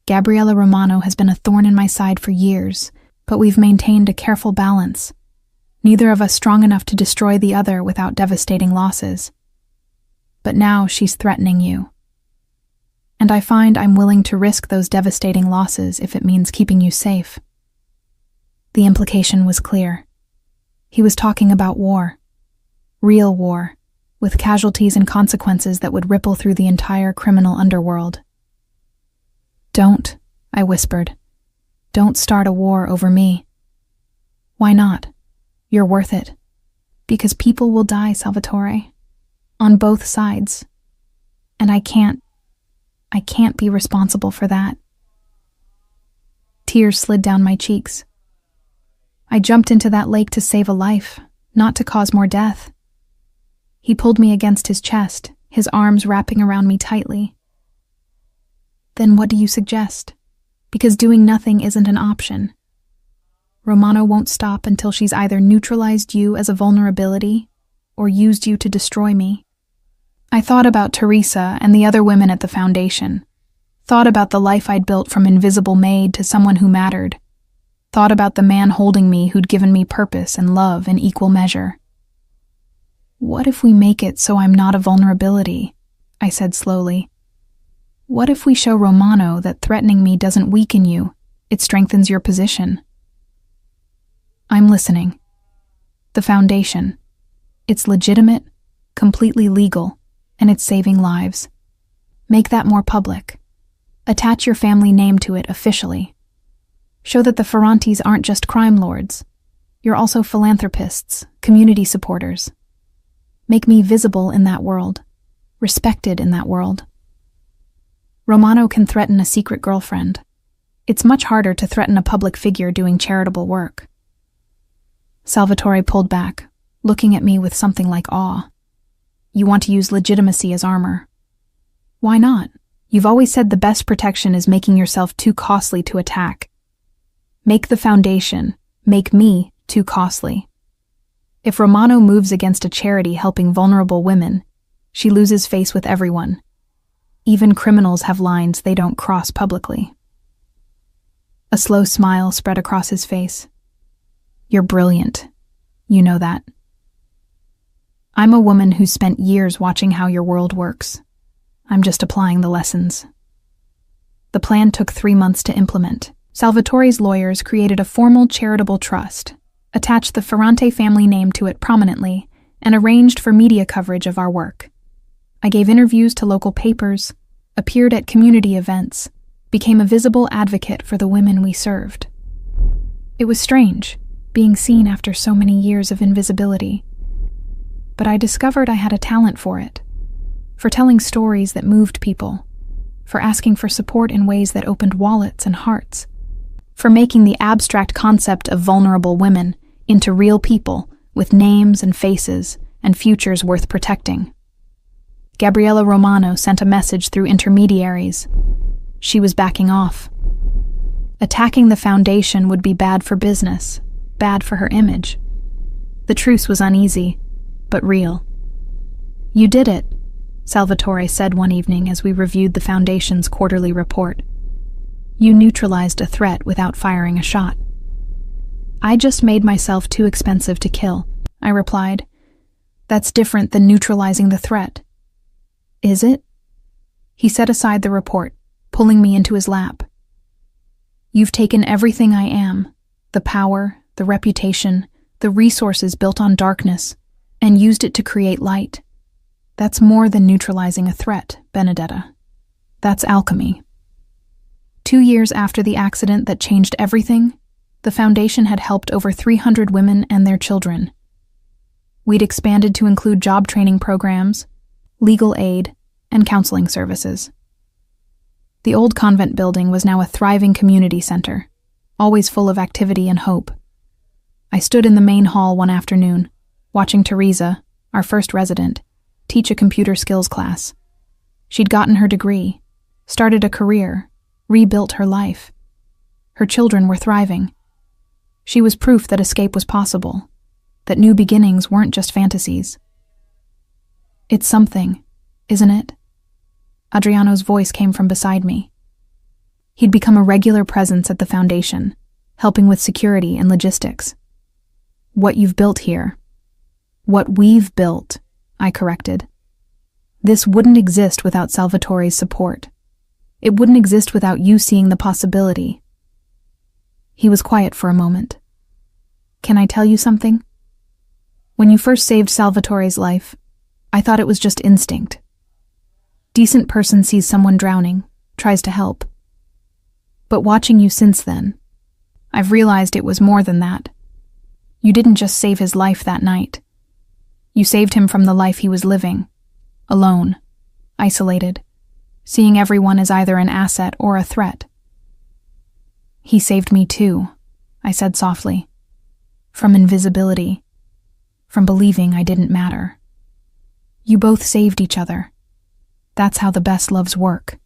"Gabriella Romano has been a thorn in my side for years, but we've maintained a careful balance, neither of us strong enough to destroy the other without devastating losses. But now she's threatening you. And I find I'm willing to risk those devastating losses if it means keeping you safe." The implication was clear. He was talking about war. Real war, with casualties and consequences that would ripple through the entire criminal underworld. "Don't," I whispered. "Don't start a war over me." "Why not? You're worth it." "Because people will die, Salvatore. On both sides. And I can't be responsible for that." Tears slid down my cheeks. "I jumped into that lake to save a life, not to cause more death." He pulled me against his chest, his arms wrapping around me tightly. "Then what do you suggest? Because doing nothing isn't an option. Romano won't stop until she's either neutralized you as a vulnerability or used you to destroy me." I thought about Teresa and the other women at the foundation, thought about the life I'd built from invisible maid to someone who mattered, thought about the man holding me who'd given me purpose and love in equal measure. "What if we make it so I'm not a vulnerability?" I said slowly. "What if we show Romano that threatening me doesn't weaken you, it strengthens your position?" "I'm listening. The foundation. It's legitimate, completely legal, and it's saving lives. Make that more public. Attach your family name to it officially. Show that the Ferrantes aren't just crime lords. You're also philanthropists, community supporters. Make me visible in that world, respected in that world. Romano can threaten a secret girlfriend. It's much harder to threaten a public figure doing charitable work. Salvatore pulled back, looking at me with something like awe. You want to use legitimacy as armor. Why not? You've always said the best protection is making yourself too costly to attack. Make the foundation, make me too costly. If Romano moves against a charity helping vulnerable women, she loses face with everyone. Even criminals have lines they don't cross publicly. A slow smile spread across his face. You're brilliant. You know that. I'm a woman who's spent years watching how your world works. I'm just applying the lessons. The plan took 3 months to implement. Salvatore's lawyers created a formal charitable trust, attached the Ferrante family name to it prominently, and arranged for media coverage of our work. I gave interviews to local papers, appeared at community events, became a visible advocate for the women we served. It was strange, being seen after so many years of invisibility. But I discovered I had a talent for it, for telling stories that moved people, for asking for support in ways that opened wallets and hearts, for making the abstract concept of vulnerable women into real people with names and faces and futures worth protecting. Gabriella Romano sent a message through intermediaries. She was backing off. Attacking the foundation would be bad for business, bad for her image. The truce was uneasy, but real. You did it, Salvatore said one evening as we reviewed the foundation's quarterly report. You neutralized a threat without firing a shot. I just made myself too expensive to kill, I replied. That's different than neutralizing the threat. Is it? He set aside the report, pulling me into his lap. You've taken everything I am, the power, the reputation, the resources built on darkness, and used it to create light. That's more than neutralizing a threat, Benedetta. That's alchemy. 2 years after the accident that changed everything, the foundation had helped over 300 women and their children. We'd expanded to include job training programs, legal aid, and counseling services. The old convent building was now a thriving community center, always full of activity and hope. I stood in the main hall one afternoon, watching Teresa, our first resident, teach a computer skills class. She'd gotten her degree, started a career, rebuilt her life. Her children were thriving. She was proof that escape was possible, that new beginnings weren't just fantasies. It's something, isn't it? Adriano's voice came from beside me. He'd become a regular presence at the foundation, helping with security and logistics. What you've built here. What we've built, I corrected. This wouldn't exist without Salvatore's support. It wouldn't exist without you seeing the possibility. He was quiet for a moment. Can I tell you something? When you first saved Salvatore's life, I thought it was just instinct. Decent person sees someone drowning, tries to help. But watching you since then, I've realized it was more than that. You didn't just save his life that night. You saved him from the life he was living, alone, isolated, seeing everyone as either an asset or a threat. He saved me too, I said softly, from invisibility, from believing I didn't matter. You both saved each other. That's how the best loves work.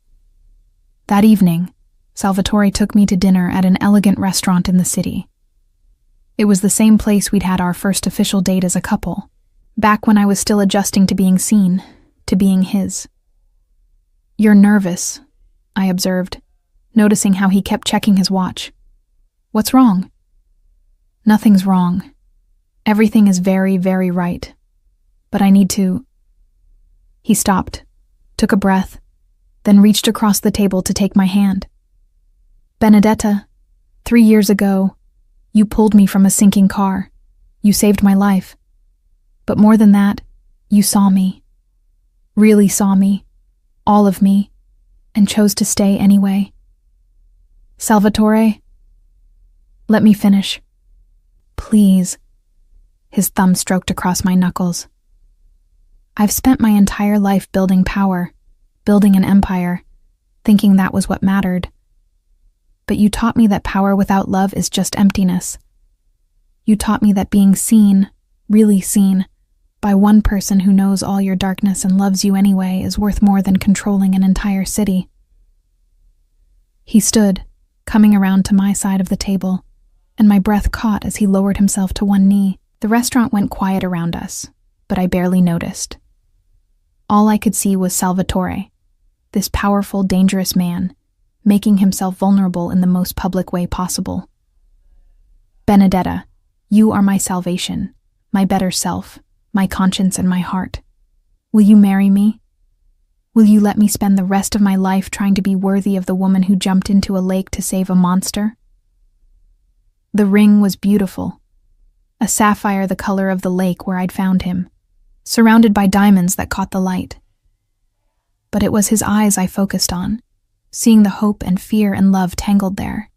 That evening, Salvatore took me to dinner at an elegant restaurant in the city. It was the same place we'd had our first official date as a couple, back when I was still adjusting to being seen, to being his. You're nervous, I observed, noticing how he kept checking his watch. What's wrong? Nothing's wrong. Everything is very, very right. But I need to... He stopped, took a breath, then reached across the table to take my hand. Benedetta, 3 years ago, you pulled me from a sinking car. You saved my life. But more than that, you saw me. really saw me, all of me, and chose to stay anyway. Salvatore, let me finish. Please. His thumb stroked across my knuckles. I've spent my entire life building power, building an empire, thinking that was what mattered. But you taught me that power without love is just emptiness. You taught me that being seen, really seen, by one person who knows all your darkness and loves you anyway is worth more than controlling an entire city. He stood, coming around to my side of the table, and my breath caught as he lowered himself to one knee. The restaurant went quiet around us, but I barely noticed. All I could see was Salvatore, this powerful, dangerous man, making himself vulnerable in the most public way possible. Benedetta, you are my salvation, my better self, my conscience and my heart. Will you marry me? Will you let me spend the rest of my life trying to be worthy of the woman who jumped into a lake to save a monster? The ring was beautiful, a sapphire the color of the lake where I'd found him, surrounded by diamonds that caught the light. But it was his eyes I focused on, seeing the hope and fear and love tangled there.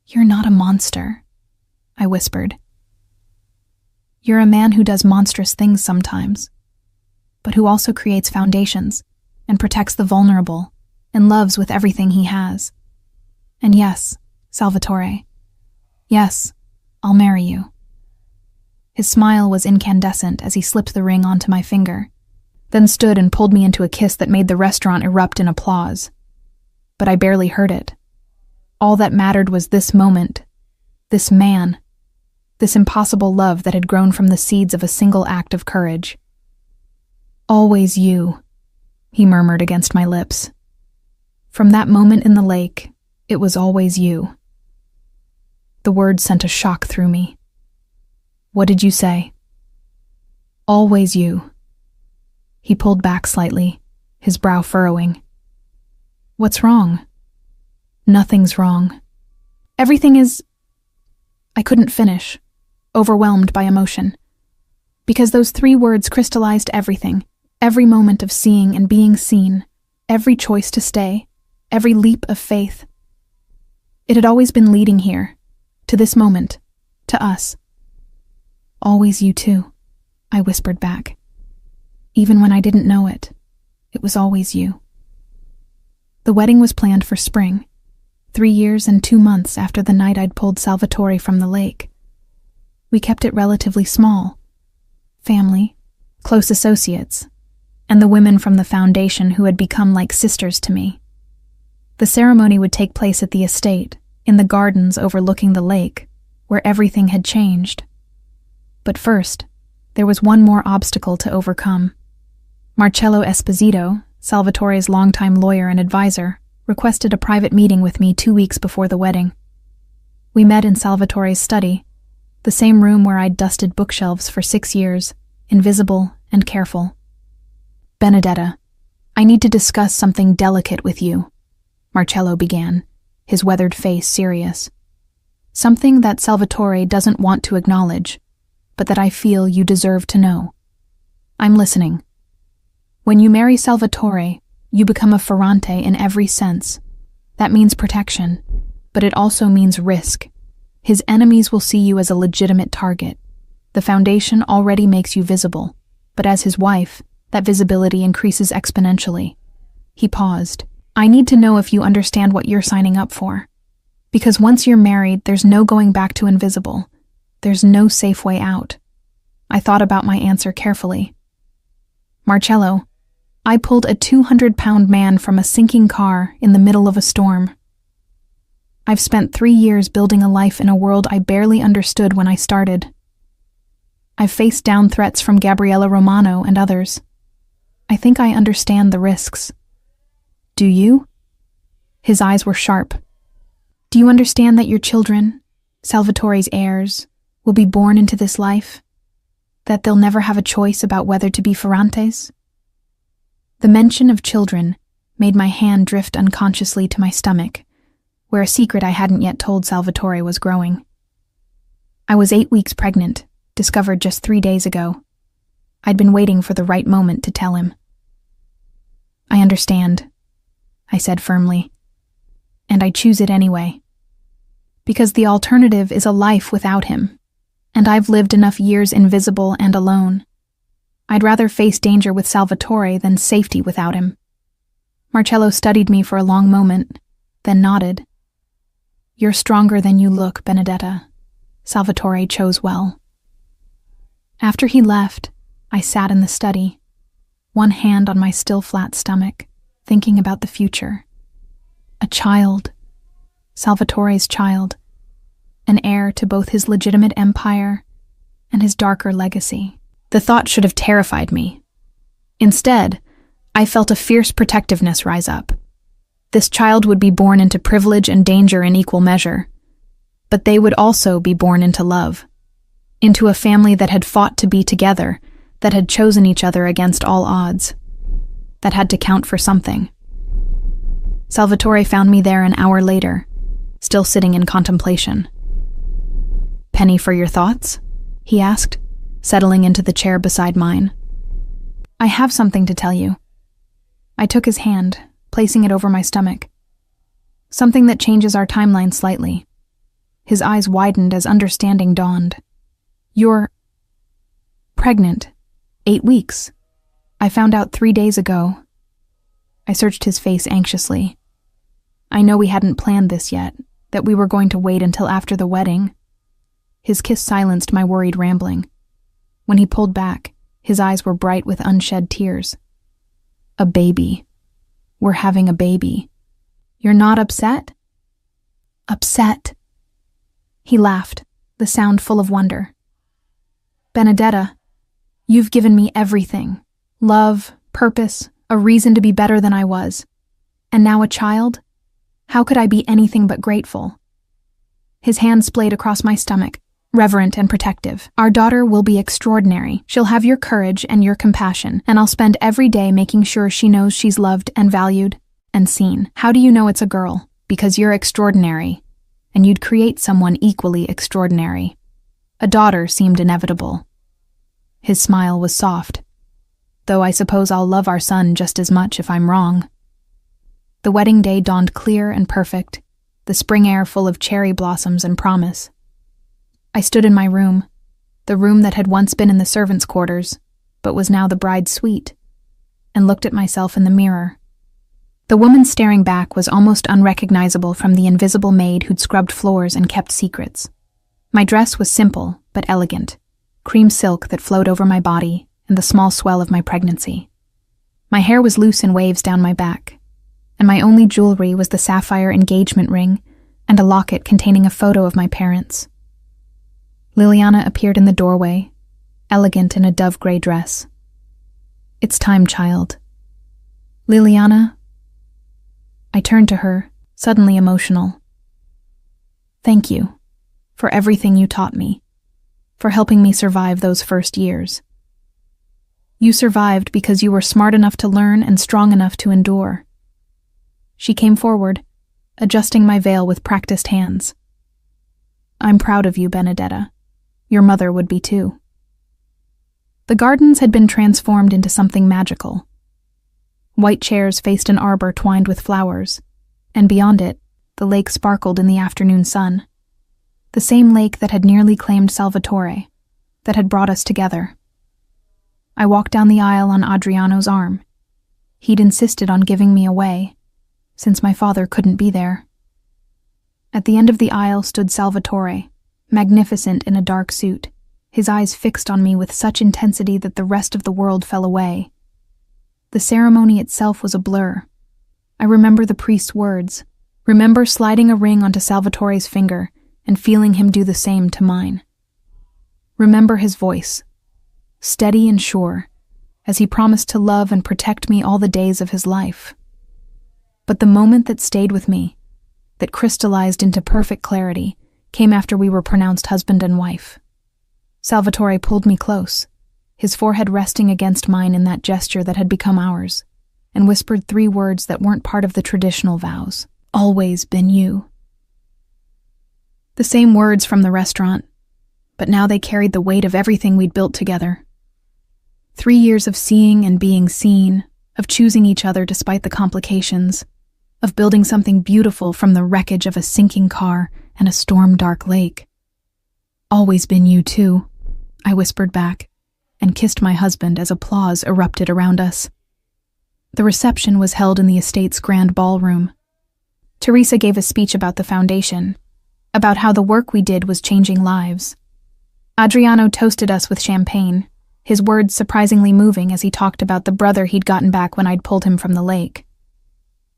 You're not a monster, I whispered. You're a man who does monstrous things sometimes, but who also creates foundations and protects the vulnerable and loves with everything he has. And yes, Salvatore, yes, I'll marry you. His smile was incandescent as he slipped the ring onto my finger, then stood and pulled me into a kiss that made the restaurant erupt in applause. But I barely heard it. All that mattered was this moment, this man, this impossible love that had grown from the seeds of a single act of courage. Always you, he murmured against my lips. From that moment in the lake, it was always you. The words sent a shock through me. What did you say? Always you. He pulled back slightly, his brow furrowing. What's wrong? Nothing's wrong. Everything is... I couldn't finish, overwhelmed by emotion. Because those 3 words crystallized everything, every moment of seeing and being seen, every choice to stay, every leap of faith. It had always been leading here, to this moment, to us. Always you too, I whispered back. Even when I didn't know it, it was always you. The wedding was planned for spring, 3 years and 2 months after the night I'd pulled Salvatore from the lake. We kept it relatively small. Family, close associates, and the women from the foundation who had become like sisters to me. The ceremony would take place at the estate, in the gardens overlooking the lake, where everything had changed. But first, there was one more obstacle to overcome. Marcello Esposito, Salvatore's longtime lawyer and advisor, requested a private meeting with me 2 weeks before the wedding. We met in Salvatore's study, the same room where I'd dusted bookshelves for 6 years, invisible and careful. Benedetta, I need to discuss something delicate with you, Marcello began, his weathered face serious. Something that Salvatore doesn't want to acknowledge, but that I feel you deserve to know. I'm listening. When you marry Salvatore, you become a Ferrante in every sense. That means protection, but it also means risk. His enemies will see you as a legitimate target. The foundation already makes you visible, but as his wife, that visibility increases exponentially. He paused. I need to know if you understand what you're signing up for. Because once you're married, there's no going back to invisible. There's no safe way out. I thought about my answer carefully. Marcello, I pulled a 200-pound man from a sinking car in the middle of a storm. I've spent 3 years building a life in a world I barely understood when I started. I've faced down threats from Gabriella Romano and others. I think I understand the risks. Do you? His eyes were sharp. Do you understand that your children, Salvatore's heirs, will be born into this life? That they'll never have a choice about whether to be Ferrantes? The mention of children made my hand drift unconsciously to my stomach, where a secret I hadn't yet told Salvatore was growing. I was 8 weeks pregnant, discovered just 3 days ago. I'd been waiting for the right moment to tell him. "I understand," I said firmly, "and I choose it anyway. Because the alternative is a life without him, and I've lived enough years invisible and alone. I'd rather face danger with Salvatore than safety without him." Marcello studied me for a long moment, then nodded. "You're stronger than you look, Benedetta. Salvatore chose well." After he left, I sat in the study, one hand on my still flat stomach, thinking about the future. A child, Salvatore's child, an heir to both his legitimate empire and his darker legacy. The thought should have terrified me. Instead, I felt a fierce protectiveness rise up. This child would be born into privilege and danger in equal measure, but they would also be born into love, into a family that had fought to be together, that had chosen each other against all odds, that had to count for something. Salvatore found me there an hour later, still sitting in contemplation. "Penny for your thoughts?" he asked, settling into the chair beside mine. "I have something to tell you." I took his hand, placing it over my stomach. "Something that changes our timeline slightly." His eyes widened as understanding dawned. "You're pregnant. 8 weeks. I found out 3 days ago." I searched his face anxiously. I know we hadn't planned this yet, that we were going to wait until after the wedding. His kiss silenced my worried rambling. When he pulled back, his eyes were bright with unshed tears. "A baby. We're having a baby. You're not upset?" "Upset?" He laughed, the sound full of wonder. "Benedetta, you've given me everything. Love, purpose, a reason to be better than I was. And now a child? How could I be anything but grateful?" His hand splayed across my stomach, reverent and protective. "Our daughter will be extraordinary. She'll have your courage and your compassion, and I'll spend every day making sure she knows she's loved and valued and seen. How do you know it's a girl? Because you're extraordinary, and you'd create someone equally extraordinary. A daughter seemed inevitable." His smile was soft. "Though I suppose I'll love our son just as much if I'm wrong." The wedding day dawned clear and perfect, the spring air full of cherry blossoms and promise. I stood in my room, the room that had once been in the servants' quarters, but was now the bride's suite, and looked at myself in the mirror. The woman staring back was almost unrecognizable from the invisible maid who'd scrubbed floors and kept secrets. My dress was simple but elegant, cream silk that flowed over my body and the small swell of my pregnancy. My hair was loose in waves down my back, and my only jewelry was the sapphire engagement ring and a locket containing a photo of my parents. Liliana appeared in the doorway, elegant in a dove-gray dress. "It's time, child." "Liliana?" I turned to her, suddenly emotional. "Thank you for everything you taught me, for helping me survive those first years. You survived because you were smart enough to learn and strong enough to endure." She came forward, adjusting my veil with practiced hands. "I'm proud of you, Benedetta. Your mother would be too." The gardens had been transformed into something magical. White chairs faced an arbor twined with flowers, and beyond it, the lake sparkled in the afternoon sun. The same lake that had nearly claimed Salvatore, that had brought us together. I walked down the aisle on Adriano's arm. He'd insisted on giving me away, since my father couldn't be there. At the end of the aisle stood Salvatore, magnificent in a dark suit, his eyes fixed on me with such intensity that the rest of the world fell away. The ceremony itself was a blur. I remember the priest's words, remember sliding a ring onto Salvatore's finger and feeling him do the same to mine. Remember his voice, steady and sure, as he promised to love and protect me all the days of his life. But the moment that stayed with me, that crystallized into perfect clarity, came after we were pronounced husband and wife. Salvatore pulled me close, his forehead resting against mine in that gesture that had become ours, and whispered 3 words that weren't part of the traditional vows. "Always been you." The same words from the restaurant, but now they carried the weight of everything we'd built together. 3 years of seeing and being seen, of choosing each other despite the complications, of building something beautiful from the wreckage of a sinking car and a storm-dark lake. Always been you too, I whispered back, and kissed my husband as applause erupted around us. The reception was held in the estate's grand ballroom. Teresa gave a speech about the foundation, about how the work we did was changing lives. Adriano toasted us with champagne, his words surprisingly moving as he talked about the brother he'd gotten back when I'd pulled him from the lake.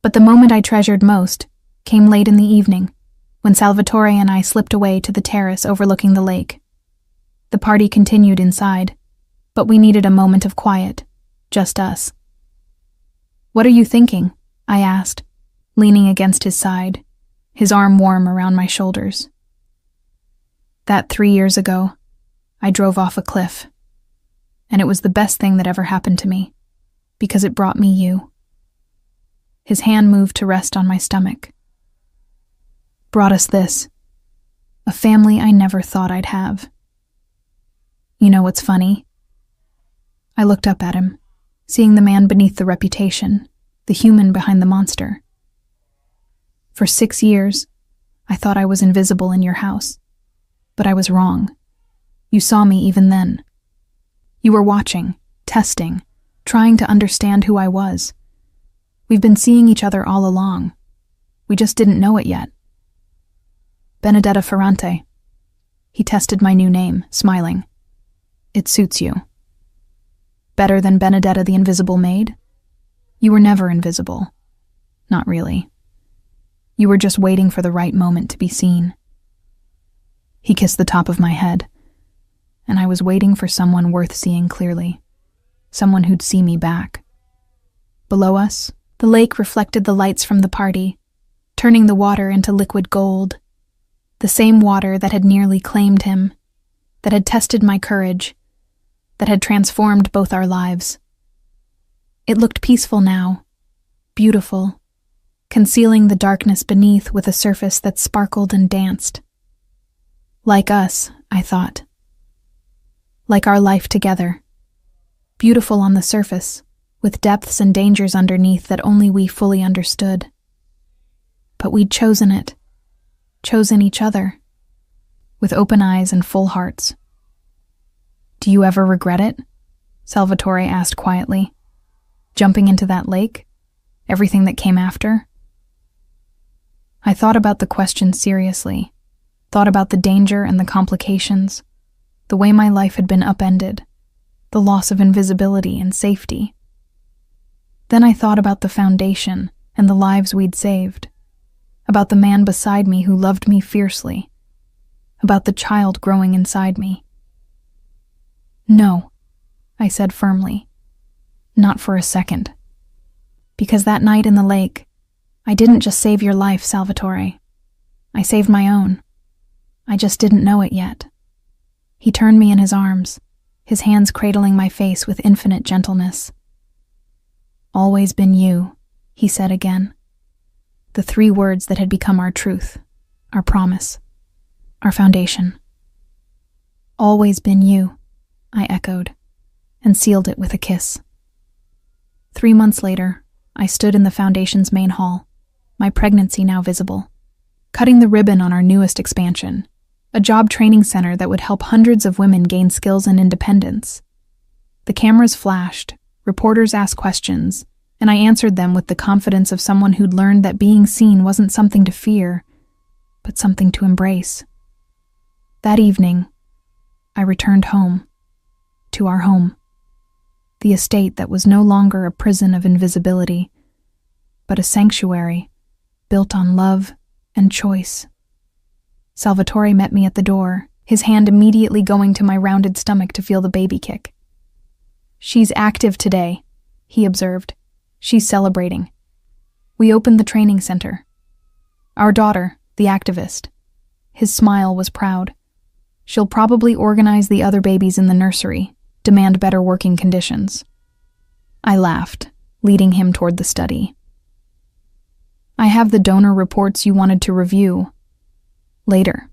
But the moment I treasured most came late in the evening, when Salvatore and I slipped away to the terrace overlooking the lake. The party continued inside, but we needed a moment of quiet, just us. "What are you thinking?" I asked, leaning against his side, his arm warm around my shoulders. That 3 years ago, I drove off a cliff, and it was the best thing that ever happened to me, because it brought me you. His hand moved to rest on my stomach. Brought us this, a family I never thought I'd have. You know what's funny? I looked up at him, seeing the man beneath the reputation, the human behind the monster. For 6 years, I thought I was invisible in your house, but I was wrong. You saw me even then. You were watching, testing, trying to understand who I was. We've been seeing each other all along. We just didn't know it yet. Benedetta Ferrante. He tested my new name, smiling. It suits you. Better than Benedetta the Invisible Maid? You were never invisible. Not really. You were just waiting for the right moment to be seen. He kissed the top of my head, and I was waiting for someone worth seeing clearly, someone who'd see me back. Below us, the lake reflected the lights from the party, turning the water into liquid gold, the same water that had nearly claimed him, that had tested my courage, that had transformed both our lives. It looked peaceful now, beautiful, concealing the darkness beneath with a surface that sparkled and danced. Like us, I thought. Like our life together. Beautiful on the surface, with depths and dangers underneath that only we fully understood. But we'd chosen it, chosen each other, with open eyes and full hearts. Do you ever regret it? Salvatore asked quietly. Jumping into that lake? Everything that came after? I thought about the question seriously, thought about the danger and the complications, the way my life had been upended, the loss of invisibility and safety. Then I thought about the foundation and the lives we'd saved, about the man beside me who loved me fiercely, about the child growing inside me. No, I said firmly. Not for a second. Because that night in the lake, I didn't just save your life, Salvatore. I saved my own. I just didn't know it yet. He turned me in his arms, his hands cradling my face with infinite gentleness. Always been you, he said again. The 3 words that had become our truth, our promise, our foundation. Always been you, I echoed, and sealed it with a kiss. 3 months later, I stood in the foundation's main hall, my pregnancy now visible, cutting the ribbon on our newest expansion, a job training center that would help hundreds of women gain skills and independence. The cameras flashed, reporters asked questions, and I answered them with the confidence of someone who'd learned that being seen wasn't something to fear, but something to embrace. That evening, I returned home, to our home, the estate that was no longer a prison of invisibility, but a sanctuary built on love and choice. Salvatore met me at the door, his hand immediately going to my rounded stomach to feel the baby kick. She's active today, he observed. She's celebrating. We opened the training center. Our daughter, the activist. His smile was proud. She'll probably organize the other babies in the nursery, demand better working conditions. I laughed, leading him toward the study. I have the donor reports you wanted to review. Later.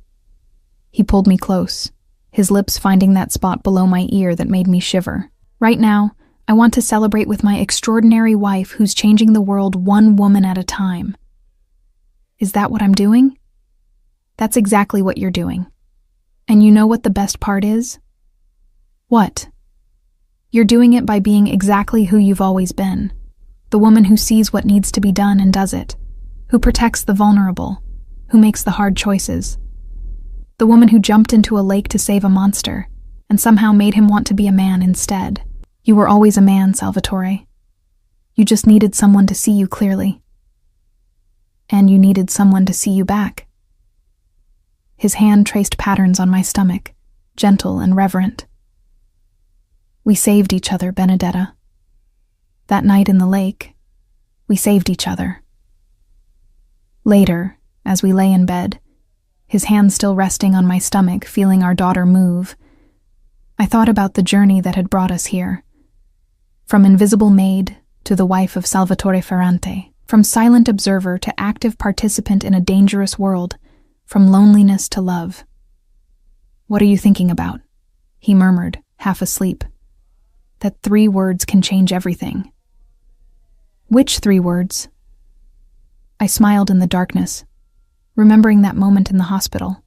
He pulled me close, his lips finding that spot below my ear that made me shiver. Right now, I want to celebrate with my extraordinary wife who's changing the world one woman at a time. Is that what I'm doing? That's exactly what you're doing. And you know what the best part is? What? You're doing it by being exactly who you've always been. The woman who sees what needs to be done and does it. Who protects the vulnerable. Who makes the hard choices. The woman who jumped into a lake to save a monster and somehow made him want to be a man instead. You were always a man, Salvatore. You just needed someone to see you clearly. And you needed someone to see you back. His hand traced patterns on my stomach, gentle and reverent. We saved each other, Benedetta. That night in the lake, we saved each other. Later, as we lay in bed, his hand still resting on my stomach, feeling our daughter move, I thought about the journey that had brought us here. From invisible maid to the wife of Salvatore Ferrante, from silent observer to active participant in a dangerous world, from loneliness to love. What are you thinking about? He murmured, half asleep. That 3 words can change everything. Which 3 words? I smiled in the darkness, remembering that moment in the hospital,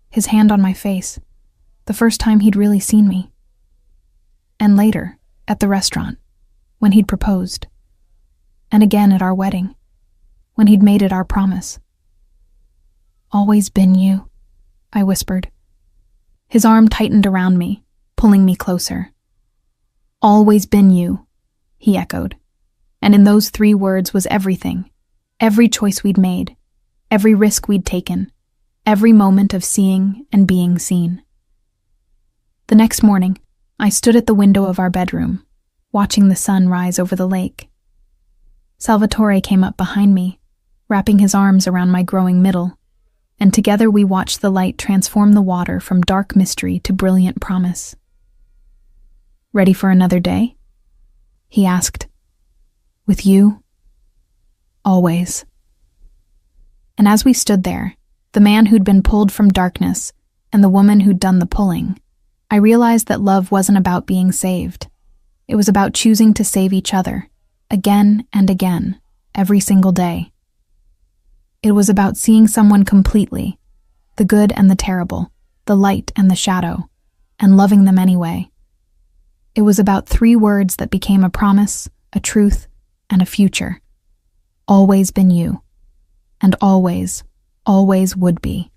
his hand on my face, the first time he'd really seen me. And later, at the restaurant, when he'd proposed. And again at our wedding, when he'd made it our promise. Always been you, I whispered. His arm tightened around me, pulling me closer. Always been you, he echoed. And in those 3 words was everything. Every choice we'd made, every risk we'd taken, every moment of seeing and being seen. The next morning, I stood at the window of our bedroom, watching the sun rise over the lake. Salvatore came up behind me, wrapping his arms around my growing middle, and together we watched the light transform the water from dark mystery to brilliant promise. Ready for another day? He asked. With you? Always. And as we stood there, the man who'd been pulled from darkness and the woman who'd done the pulling, I realized that love wasn't about being saved. It was about choosing to save each other, again and again, every single day. It was about seeing someone completely, the good and the terrible, the light and the shadow, and loving them anyway. It was about 3 words that became a promise, a truth, and a future. Always been you. And always, always would be.